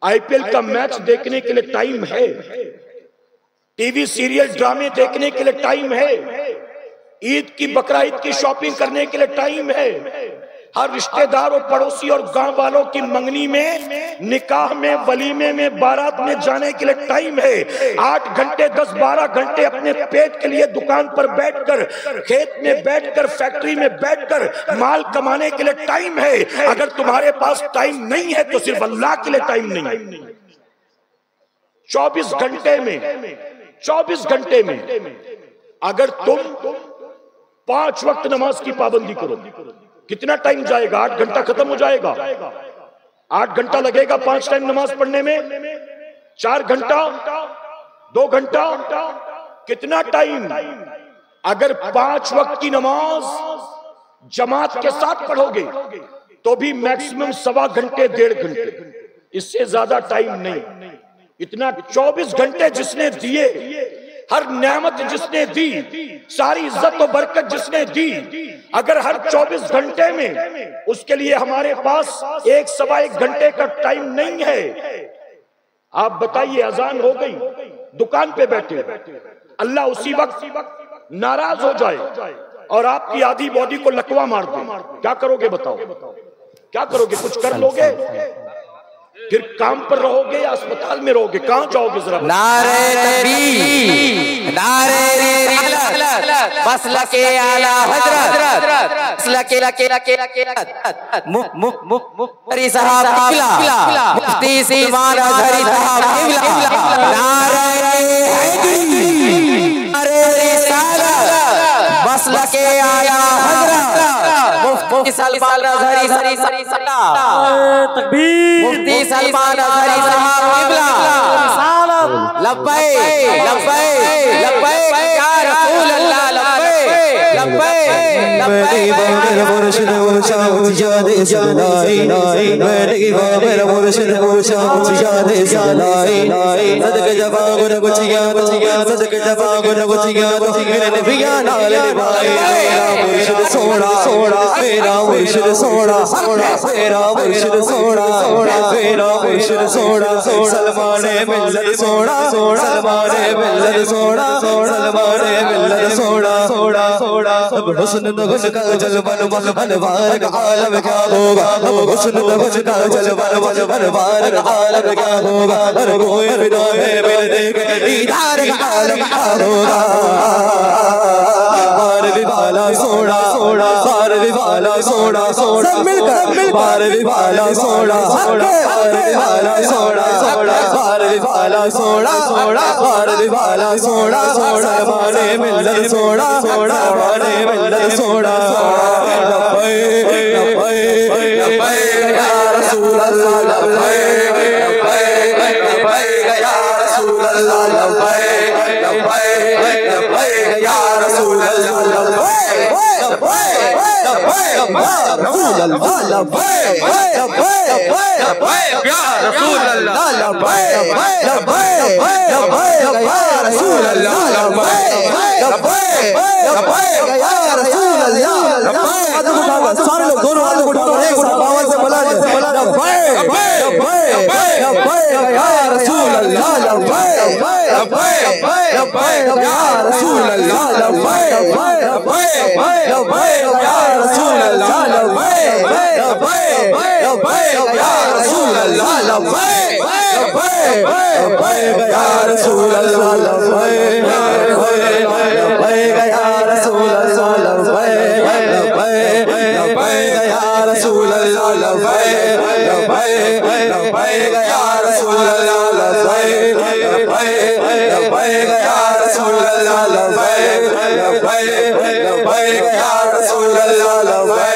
आईपीएल का मैच देखने के लिए टाइम है, टीवी सीरियल ड्रामे देखने के लिए टाइम है, ईद की बकरा ईद की शॉपिंग करने के लिए टाइम है, हर रिश्तेदार और पड़ोसी और गांव वालों की मंगनी में, निकाह में, वलीमे में, बारात में जाने के लिए टाइम है। 8 घंटे 10-12 घंटे अपने पेट के लिए दुकान पर बैठकर, खेत में बैठकर, फैक्ट्री में बैठकर माल कमाने के लिए टाइम है। अगर तुम्हारे पास टाइम नहीं है तो सिर्फ अल्लाह के लिए टाइम नहीं है। 24 घंटे में अगर तुम 5 वक्त नमाज की पाबंदी करो, कितना टाइम जाएगा? 8 घंटा खत्म हो जाएगा। 8 घंटा लगेगा 5 टाइम नमाज पढ़ने में, 4 घंटा, 2 घंटा, कितना टाइम? अगर 5 वक्त की नमाज जमात के साथ पढ़ोगे तो भी मैक्सिमम 1.25 घंटे, 1.5 घंटे, इससे ज्यादा टाइम नहीं। इतना 24 घंटे जिसने दिए, हर नेमत जिसने दी, सारी इज्जत और बरकत जिसने दी, अगर हर 24 घंटे में उसके लिए हमारे पास 1-1.25 घंटे का टाइम नहीं है, आप बताइए, अजान हो गई, दुकान पे बैठे, अल्लाह उसी वक्त नाराज हो जाए और आपकी आधी बॉडी को लकवा मार दे, क्या करोगे? बताओ, क्या करोगे? कुछ कर लोगे? फिर काम पर रहोगे या अस्पताल में रहोगे? कहां जाओगे? जरा नारे तकबीर, नारे रिसालत, मसलके आला हजरत, मुफ्ती साहब किबला, मुफ्ती सलमान अज़हरी साहब किबला, नारे रिसालत, मसलके आला हजरत, मुफ्ती सलमान अज़हरी साहब, मुफ्ती सलमान अज़हरी साहब किबला, लब्बैक लब्बैक लब्बैक या रसूल अल्लाह, लब्बैक लब्बैक लब्बैक। ऊंचा यादे सदाई मेरे की वो मेरा मुर्शिद ऊंचा यादे सदाई सदके जवां गुन गुचिया सदके जवां गुन गुचिया मेरे नबिया नाल निभाए मेरा मुर्शिद सोना मेरा मुर्शिद सोना मेरा मुर्शिद सोना मेरा मुर्शिद सोना सलमाने मिल्लत सोना सलमाने मिल्लत सोना सलमाने मिल्लत सोना अब हुस्न द हुस्न का जलवन बनवार का आलम क्या होगा अब हुस्न द हुस्न का जलवन बनवार का आलम क्या होगा हर कोई बिना मिल देखे दीदार का आलम क्या होगा बार विवाला सोना बार विवाला सोना सब मिलकर बार विवाला सोना बार विवाला सोना बार विवाला सोना बार विवाला सोना माने मिलत सोना माने मिलत सोना लब्बैक या रसूल अल्लाह लब्बैक या रसूल अल्लाह लब्बैक या रसूल अल्लाह लब्बैक रसूल अल्लाह लब्बैक या रसूल अल्लाह लब्बैक या रसूल अल्लाह लब्बैक या रसूल अल्लाह सारे लोग दोनों हाथ उठा एक साथ आवाज से बोला लब्बैक या रसूल अल्लाह लब्बैक या रसूल अल्लाह लब्बैक या रसूल अल्लाह लब्बैक या रसूल अल्लाह लब्बैक या रसूल अल्लाह लब्बैक या रसूल अल्लाह लब्बैक या रसूल अल्लाह लब्बैक या रसूल अल्लाह लब्बैक या रसूल अल्लाह लब्बैक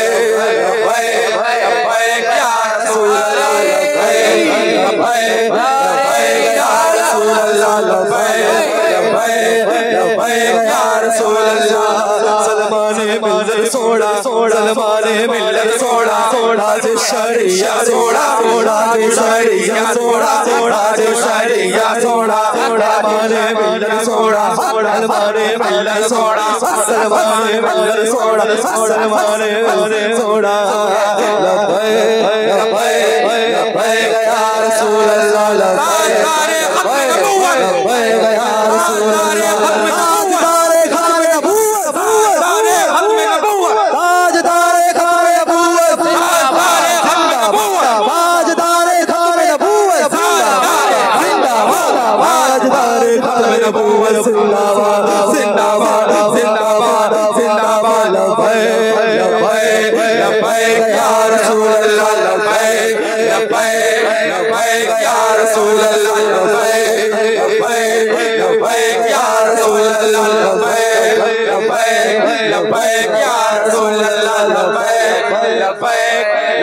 या रसूल अल्लाह लब्बैक या रसूल अल्लाह सलमाने मिल्लत सोड़ा सलमाने मिल्लत सोड़ा जे शरिया सोड़ा जे शरिया सोड़ा जे शरिया सोड़ा सलमाने मिल्लत सोड़ा सलमाने मिल्लत सोड़ा सलमाने मिल्लत सोड़ा सलमाने मिल्लत सोड़ा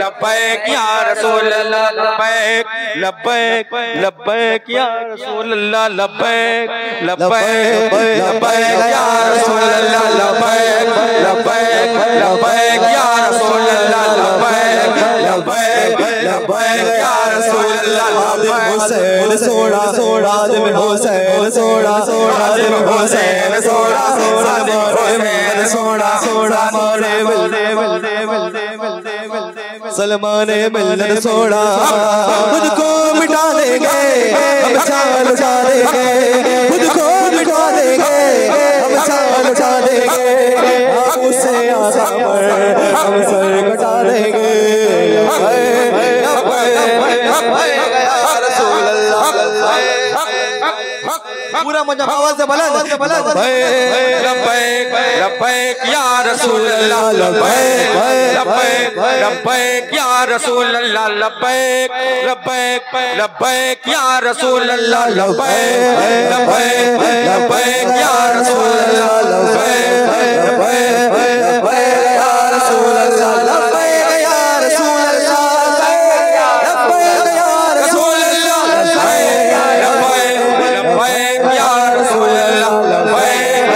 लब्बैक या रसूल अल्लाह लब्बैक या रसूल अल्लाह लब्बैक लब्बैक या रसूल अल्लाह लब्बैक लब्बैक या रसूल अल्लाह लब्बैक लब्बैक या रसूल अल्लाह लब्बैक लब्बैक या रसूल अल्लाह हुसैन सोड़ा आदम हुसैन सोड़ा आदम हुसैन सोड़ा मारे सलमाने मिल्लत सोड़ा खुद को मिटा देंगे हम चाल उठा देंगे खुद को मिटा देंगे हम चाल उठा देंगे उससे आशा पर हम सर कटा देंगे पूरा मजा आवाज से बुलंद लब्बैक लब्बैक या रसूल अल्लाह लब्बैक लब्बैक या रसूल अल्लाह लब्बैक लब्बैक या रसूल अल्लाह लब्बैक लब्बैक या रसूल अल्लाह लब्बैक या रसूल अल्लाह लब्बैक या रसूल अल्लाह लब्बैक या रसूल अल्लाह लब्बैक या रसूल अल्लाह लब्बैक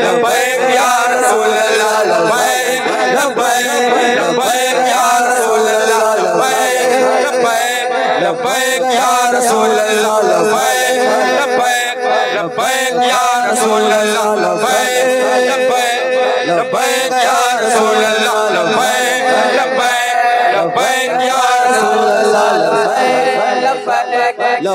लब्बैक या रसूल अल्लाह लब्बैक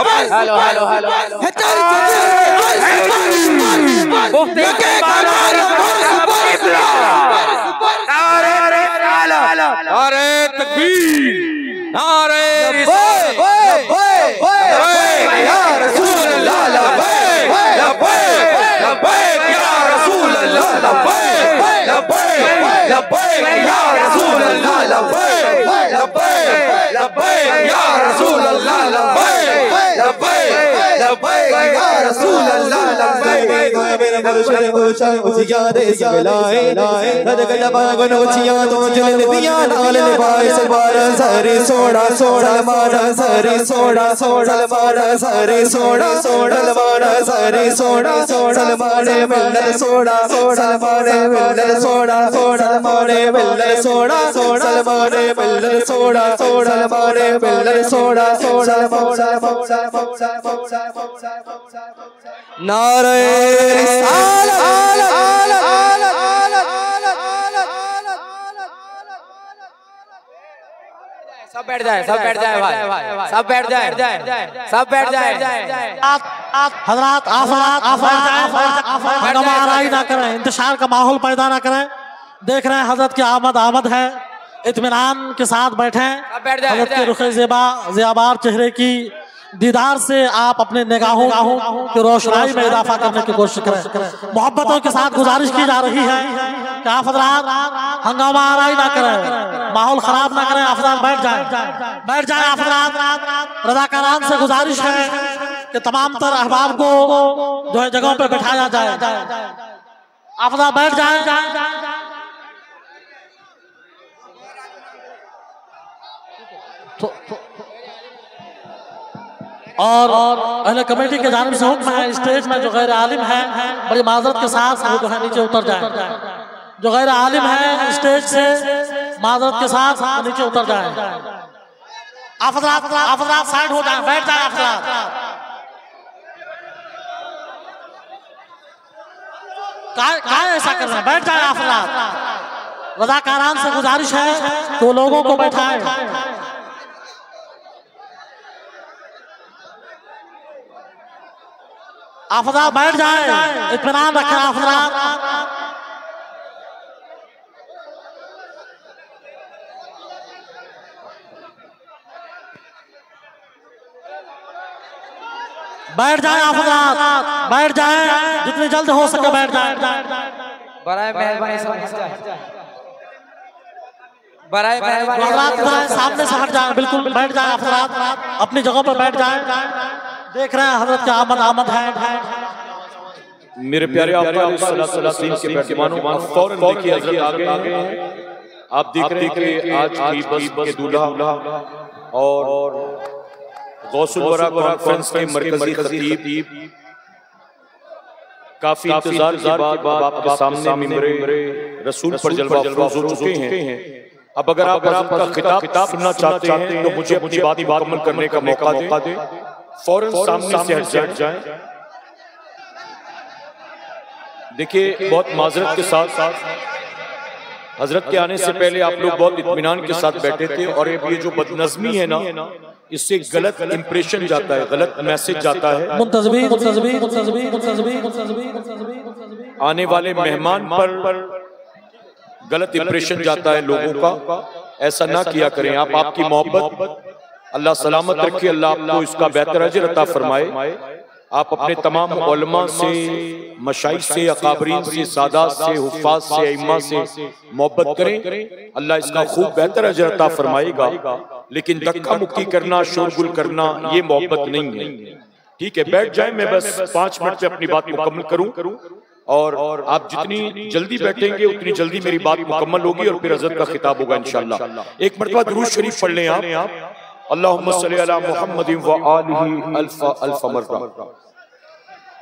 हेलो हेलो हेलो मुफ्ती नारे तकबीर, नारे या रसूल अल्लाह लब्बैक लब्बैक या रसूल अल्लाह लब्बैक लब्बैक या रसूल अल्लाह लब्बैक लब्बैक या रसूल अल्लाह लब्बैक लब्बैक या रसूल अल्लाह लब्बैक मेरे मुर्शिद ऊंचा ऊंचिया दे सगलाए सदक जबागन ऊंचिया तो जल दिया नाल निभाए सलवार सारे सोड़ा सोड़ा मारा सारे सोड़ा सोड़ा मारा सारे सोड़ा सोड़ा मारा सारे सोड़ा सोड़ा मारे मिलन सोड़ा सोड़ा मारे मिलन सोड़ा सोड़ा मारे मिलन सोड़ा सोड़ा मारे मिलन सोड़ा सोड़ा मारे मिलन सोड़ा सोड़ा नारे सब बैठ जाए भाई, सब बैठ जाए सब बैठ जाए हजरात आफराई ना करें, इंतशार का माहौल पैदा ना करें। देख रहे हैं हजरत की आमद है, इत्मीनान के साथ बैठे। हजरत के रुखे ज़ियाबार चेहरे की दीदार से आप अपने निगाहों की रोशनाई में इजाफा करने की कोशिश करें। मोहब्बतों के साथ गुजारिश की जा रही है कि आप हजरात हंगामा आराई ना करें, माहौल खराब ना करें। आप बैठ जाए आप हजरात। रज़ाकारान से गुजारिश है कि तमाम तर अहबाब को जो है जगहों पे बैठाया जाए। आप बैठ जाए। और अहले कमेटी के जानिब से हुक्म है, स्टेज में जो गैर आलिम है बड़ी माजरत के साथ वो जो है नीचे उतर जाए। जो गैर आलिम है स्टेज से माजरत के साथ नीचे उतर जाए। आप साइड हो जाए, बैठ जाए। क्या ऐसा कर रहे हैं? बैठ जाए। रज़ाकारान से गुजारिश है तो लोगों को बैठाए। आफदा बैठ जाए, इत्मीनान रखें। आफदा बैठ जाए। आफदा बैठ जाए, जितनी जल्द हो सके बैठ जाए। बराए मेहरबानी सामने से हट जाए, बिल्कुल बैठ जाए। आफदा अपनी जगहों पर बैठ जाए। देख रहे हैं हजरत की आमद है। मेरे प्यारे आका सल्लल्लाहु अलैहि वसल्लम के पैगंबरों फौरन देखिए हजरत आगे हैं। आप देख रहे हैं कि आज की बस के दूल्हा और गौसुल वरा कॉन्फ्रेंस के मरकजी खतीब काफी इंतजार के बाद आपके सामने मिंबरे रसूल पर जलवा अफरोज हो चुके हैं। अब अगर आप का खिताब सुनना चाहते हैं तो मुझे अपनी बात मुकम्मल करने का मौका दें। फौरन सामने से हट जाए। देखिए बहुत माजरत के साथ हजरत के आने से पहले आप लोग बहुत इत्मीनान के साथ बैठे थे और ये जो बदनज़मी है ना, इससे गलत इंप्रेशन जाता है, गलत मैसेज जाता है। आने वाले मेहमान पर गलत इंप्रेशन जाता है लोगों का। ऐसा ना किया करें। आप आपकी मोहब्बत अल्लाह सलामत रखे, अल्लाह आपको इसका बेहतर अजर अता फरमाए। आप अपने तमाम उलमा से, मशाइख से, अकाबरीन से, सादात से, हुफ़ाज़ से, इम्मा से मोहब्बत करें। अल्लाह इसका खूब बेहतर अजर अता फरमाएगा। लेकिन धक्का मुक्की करना, शोरगुल करना ये मोहब्बत नहीं है। ठीक है, बैठ जाए। मैं बस 5 मिनट में अपनी बात मुकम्मल करूं और आप जितनी जल्दी बैठेंगे उतनी जल्दी मेरी बात मुकम्मल होगी और फिर हज़रत का खिताब होगा इंशाअल्लाह। एक मरतबा दुरूद शरीफ पढ़ लें आप। अल्लाहुम्मा सल्ली अला मुहम्मदिन व आलिहि अल्फ मर्रा।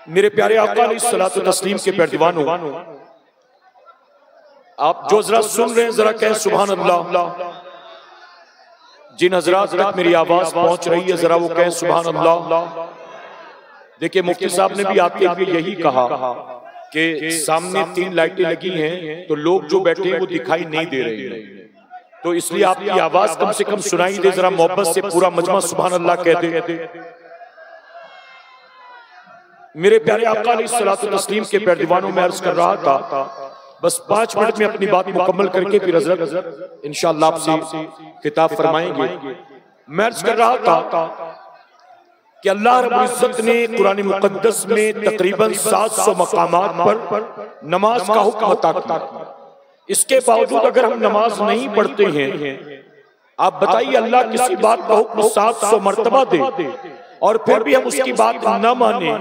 मेरे प्यारे आका अलैहिस्सलातु तस्लीम के पैरदीवानों, आप जो जरा सुन रहे हैं जरा कहें सुभान अल्लाह। जिन हजरात तक मेरी आवाज पहुंच रही है जरा वो कहें सुभान अल्लाह। देखिए मुफ्ती साहब ने भी आते हुए यही कहा कि सामने 3 लाइटें लगी हैं तो लोग जो बैठे हैं वो दिखाई नहीं दे रहे हैं, तो इसलिए आपकी आवाज कम से कम सुनाई दे। जरा मोहब्बत से पूरा मजमा सुभान अल्लाह कह दे। मेरे प्यारे आका अलैहिस्सलातु तस्लीम के पैर दीवानों में अर्ज कर रहा था, बस 5 मिनट में अपनी बात मुकम्मल करके फिर हज़रत इंशाअल्लाह आपसे खिताब फरमाएंगे। मैं अर्ज कर रहा था कि अल्लाह रब्बुल इज्जत ने कुरान मुक़द्दस में तकरीबन 700 मकामात पर नमाज का हुक्म अता किया। इसके बावजूद अगर हम नमाज नहीं पढ़ते हैं, आप बताइए अल्लाह किसी बात का हुक्म 700 मर्तबा दे और फिर भी हम उसकी बात न माने,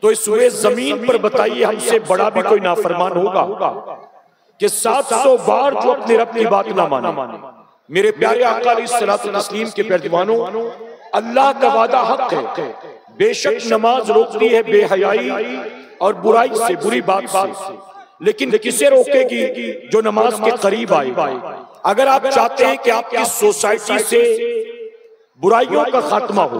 तो इस हुए जमीन पर बताइए हमसे बड़ा भी कोई नाफरमान होगा कि 700 बार जो अपने रब की बात ना माने। मेरे प्यारे आका अलैहिस्सलातु तस्लीम के पैर दीवानों, अल्लाह का वादा हक है। बेशक नमाज रोकती है बेहयाई और बुराई से, बुरी बात से, लेकिन किसे रोकेगी? जो नमाज के करीब आए। अगर आप चाहते हैं कि आपकी सोसाइटी से बुराइयों का खात्मा हो,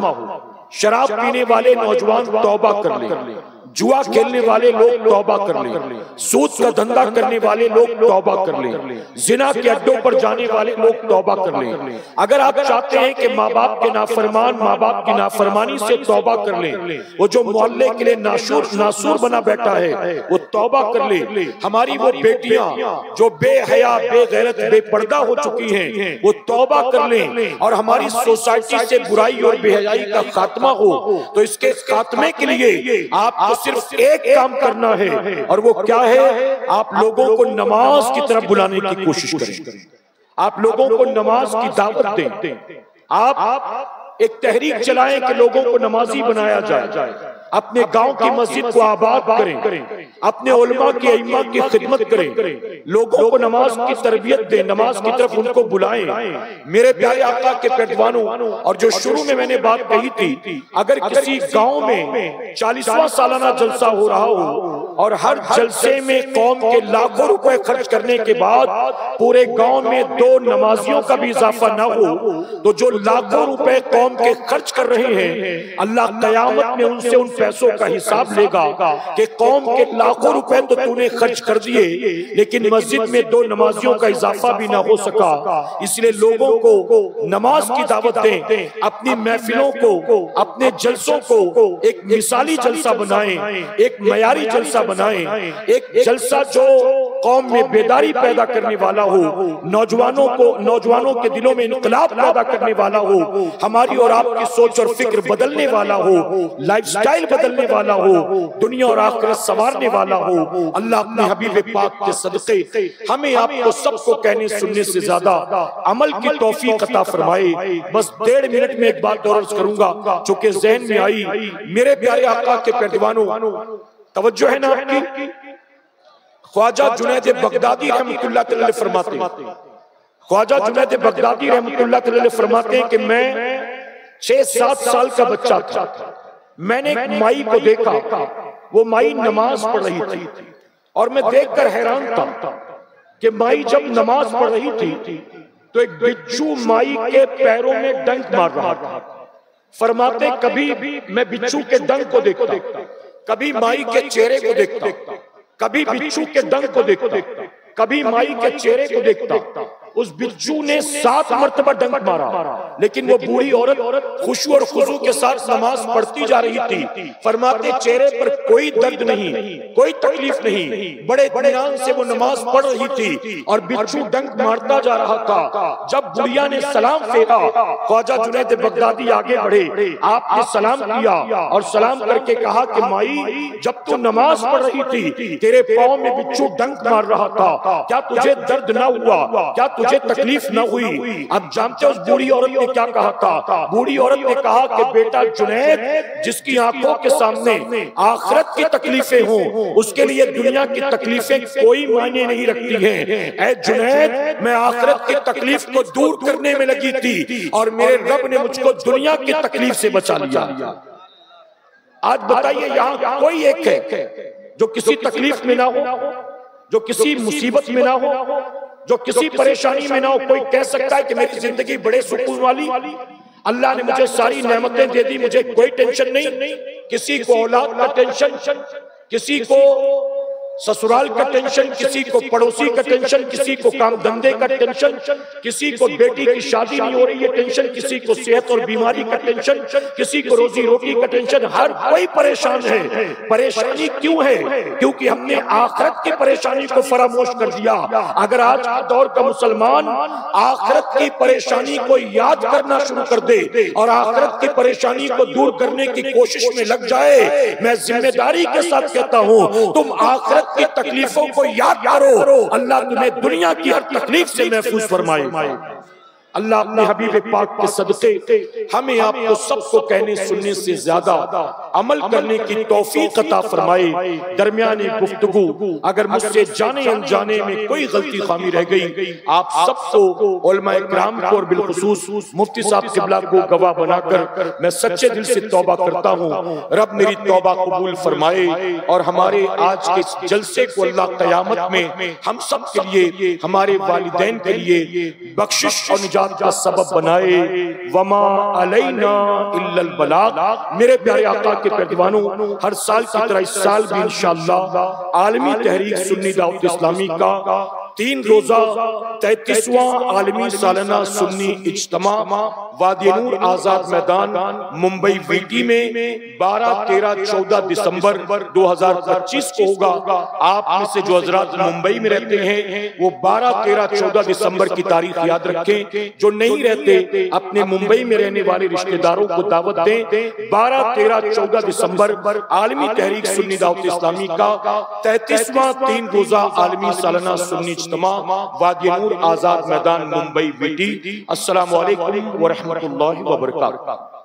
शराब पीने वाले नौजवान तौबा कर लें, जुआ खेलने वाले लोग तौबा कर लें, सूद का धंधा करने वाले लोग तौबा कर लें, जिना के अड्डों पर जाने वाले लोग तौबा कर लें। अगर आप चाहते हैं कि माँ बाप के नाफरमान माँ बाप की नाफरमानी से तौबा कर लें, वो जो मोहल्ले के लिए नासूर बना बैठा है वो तौबा कर ले। हमारी वो बेटियां जो बेहया बेगैरत बेपर्दा हो चुकी हैं वो तौबा कर लें और हमारी सोसाइटी से बुराई और बेहयाई का खात्मा हो। तो इसके खात्मे के लिए आपको सिर्फ एक काम करना है और वो क्या है? आप लोगों को नमाज की तरफ बुलाने की कोशिश करें, आप लोगों को नमाज की दावत दें। आप एक तहरीक चलाएं कि लोगों को नमाजी बनाया जाए, अपने गांव की मस्जिद को आबाद करें, अपने उलमा की इमाम की खिदमत करें, लोगों को नमाज की तरबियत दें, नमाज की तरफ उनको बुलाएं। मेरे प्यारे आका के पैरवानों, और जो शुरू में मैंने बात कही थी, अगर किसी गांव में 40वां सालाना जलसा हो रहा हो और हर जलसे में कौम के लाखों रुपए खर्च करने के बाद पूरे गांव में 2 नमाजियों का भी इजाफा ना हो, तो जो लाखों रुपए कौम के खर्च कर रहे हैं, अल्लाह कयामत में उनसे उन पैसों का हिसाब लेगा कि कौम के लाखों रुपए तो तूने खर्च कर दिए लेकिन मस्जिद में 2 नमाजियों का इजाफा भी ना हो सका। इसलिए लोगों को नमाज की दावत दें, अपनी महफिलों को, अपने जलसों को एक मिसाली जलसा बनाएं, एक मयारी जलसा बनाएं, एक जलसा जो कौम में बेदारी पैदा करने वाला हो, नौजवानों के दिलों में इनकलाब पैदा करने वाला हो, हमारी और आपकी सोच और फिक्र बदलने वाला हो, लाइफस्टाइल बदलने वाला हो, दुनिया और आखिरत संवारने वाला हो। अल्लाह अपने हबीब पाक के सदक़े हमें आपको सबको कहने सुनने से ज्यादा अमल की तौफीक अता फरमाए। बस 1.5 मिनट में एक बात और अर्ज करूंगा चूंकि ज़हन में आई। मेरे प्यारे आका के पैरवानों, तवज्जो है ना आपकी? ख्वाजा जुनैद बगदादी रहमतुल्लाह तआला फरमाते हैं, ख्वाजा जुनैद बगदादी रहमतुल्लाह तआला फरमाते हैं कि मैं 6-7 साल का बच्चा था, मैंने एक माई को देखा, वो माई नमाज पढ़ रही थी और मैं देखकर हैरान था कि माई जब नमाज पढ़ रही थी तो एक बिच्छू माई के पैरों में डंक मार रहा था। फरमाते कभी मैं बिच्छू के डंक को देखता, कभी माई के चेहरे को देखता, कभी बिच्छू के डंक को देखता, कभी माई के चेहरे को देखता। उस बिच्छू ने 7 मरतबा डंक मारा, लेकिन वो बूढ़ी औरत खुशू और खुजू के साथ नमाज पढ़ती जा रही थी। फरमाते चेहरे पर कोई दर्द नहीं, कोई तकलीफ नहीं, बड़े इत्मीनान से वो नमाज पढ़ रही थी और बिच्छू डंक मारता जा रहा था। जब बुढ़िया ने सलाम फेरा, ख्वाजा जुनैद बगदादी आगे बढ़े, आपने सलाम किया और सलाम करके कहा कि माई जब तू नमाज पढ़ रही थी तेरे पाँव में बिच्छू डंक मार रहा था, क्या तुझे दर्द ना हुआ, क्या तुझे तकलीफ न हुई? अब जानते हो उस बूढ़ी औरत ने क्या कहा था? बूढ़ी औरत ने कहा कि बेटा जुनैद, जिसकी आंखों के सामने आखिरत की तकलीफें हों उसके लिए दुनिया की तकलीफें कोई मायने नहीं रखती हैं। ऐ जुनैद, मैं आखिरत की तकलीफ को दूर करने में लगी थी और मेरे रब ने मुझको दुनिया की तकलीफ से बचा लिया। आज बताइए यहाँ कोई एक है जो किसी तकलीफ में ना हो, जो किसी मुसीबत में ना हो, जो किसी परेशानी में ना हो? कोई कह सकता है कि मेरी जिंदगी बड़े सुकून वाली, अल्लाह ने मुझे सारी नेमतें दे दी, मुझे कोई टेंशन नहीं। किसी को औलाद का टेंशन, किसी को ससुराल का टेंशन, किसी को पड़ोसी का टेंशन, किसी को काम धंधे का टेंशन, किसी को बेटी की शादी नहीं हो रही है टेंशन, किसी को सेहत और बीमारी का टेंशन, किसी को रोजी रोटी का टेंशन। हर कोई परेशान है। परेशानी क्यों है? क्योंकि हमने आखिरत की परेशानी को फरामोश कर दिया। अगर आज का दौर का मुसलमान आखिरत की परेशानी को याद करना शुरू कर दे और आखिरत की परेशानी को दूर करने की कोशिश में लग जाए, मैं जिम्मेदारी के साथ कहता हूं, तुम आखिरत की तकलीफों को याद करो, अल्लाह तुम्हें दुनिया की हर तकलीफ से महफूज फरमाए। अल्लाह अपने हबीब पाक के सदक़े हमें आपको सबको कहने सुनने से ज्यादा अमल करने की तौफीक अता फरमाए। दरमियाने गुफ्तगू अगर मुझसे जाने अनजाने में कोई गलती खामी रह गई, आप सबको उलमाए किराम को और बिलखुसूस मुफ्ती साहब किबला को गवाह बनाकर मैं सच्चे दिल से तौबा करता हूँ। रब मेरी तौबा कबूल फरमाए और हमारे आज के इस जलसे को अल्लाह क़यामत में हम सब के लिए, हमारे वालिदैन के लिए बख्शिश और निजात का सबब बनाए। वमा अलैना इल्लल बलाग। मेरे प्यारे आका के पैरवानों, हर साल की तरह इस साल भी इंशाअल्लाह आलमी तहरीक सुन्नी दावत इस्लामी का 3 रोजा 33वां आलमी सालाना सुन्नी इज्तिमा वादी नूर आजाद मैदान मुंबई वीटी में 12, 13, 14 दिसंबर 2025 को होगा। आप में से जो हजरात मुंबई में रहते हैं वो 12, 13, 14 दिसंबर की तारीख याद रखें। जो नहीं रहते अपने मुंबई में रहने वाले रिश्तेदारों को दावत दें। 12, 13, 14 दिसंबर आलमी तहरीक सुन्नी दावत इस्लामी का 33वां 3 रोजा आलमी सालाना सुन्नी इज्तिमा वादी नूर आजाद मैदान मुंबई वीटी। अस्सलामु अलैकुम व रहमतुल्लाहि व बरकातहू।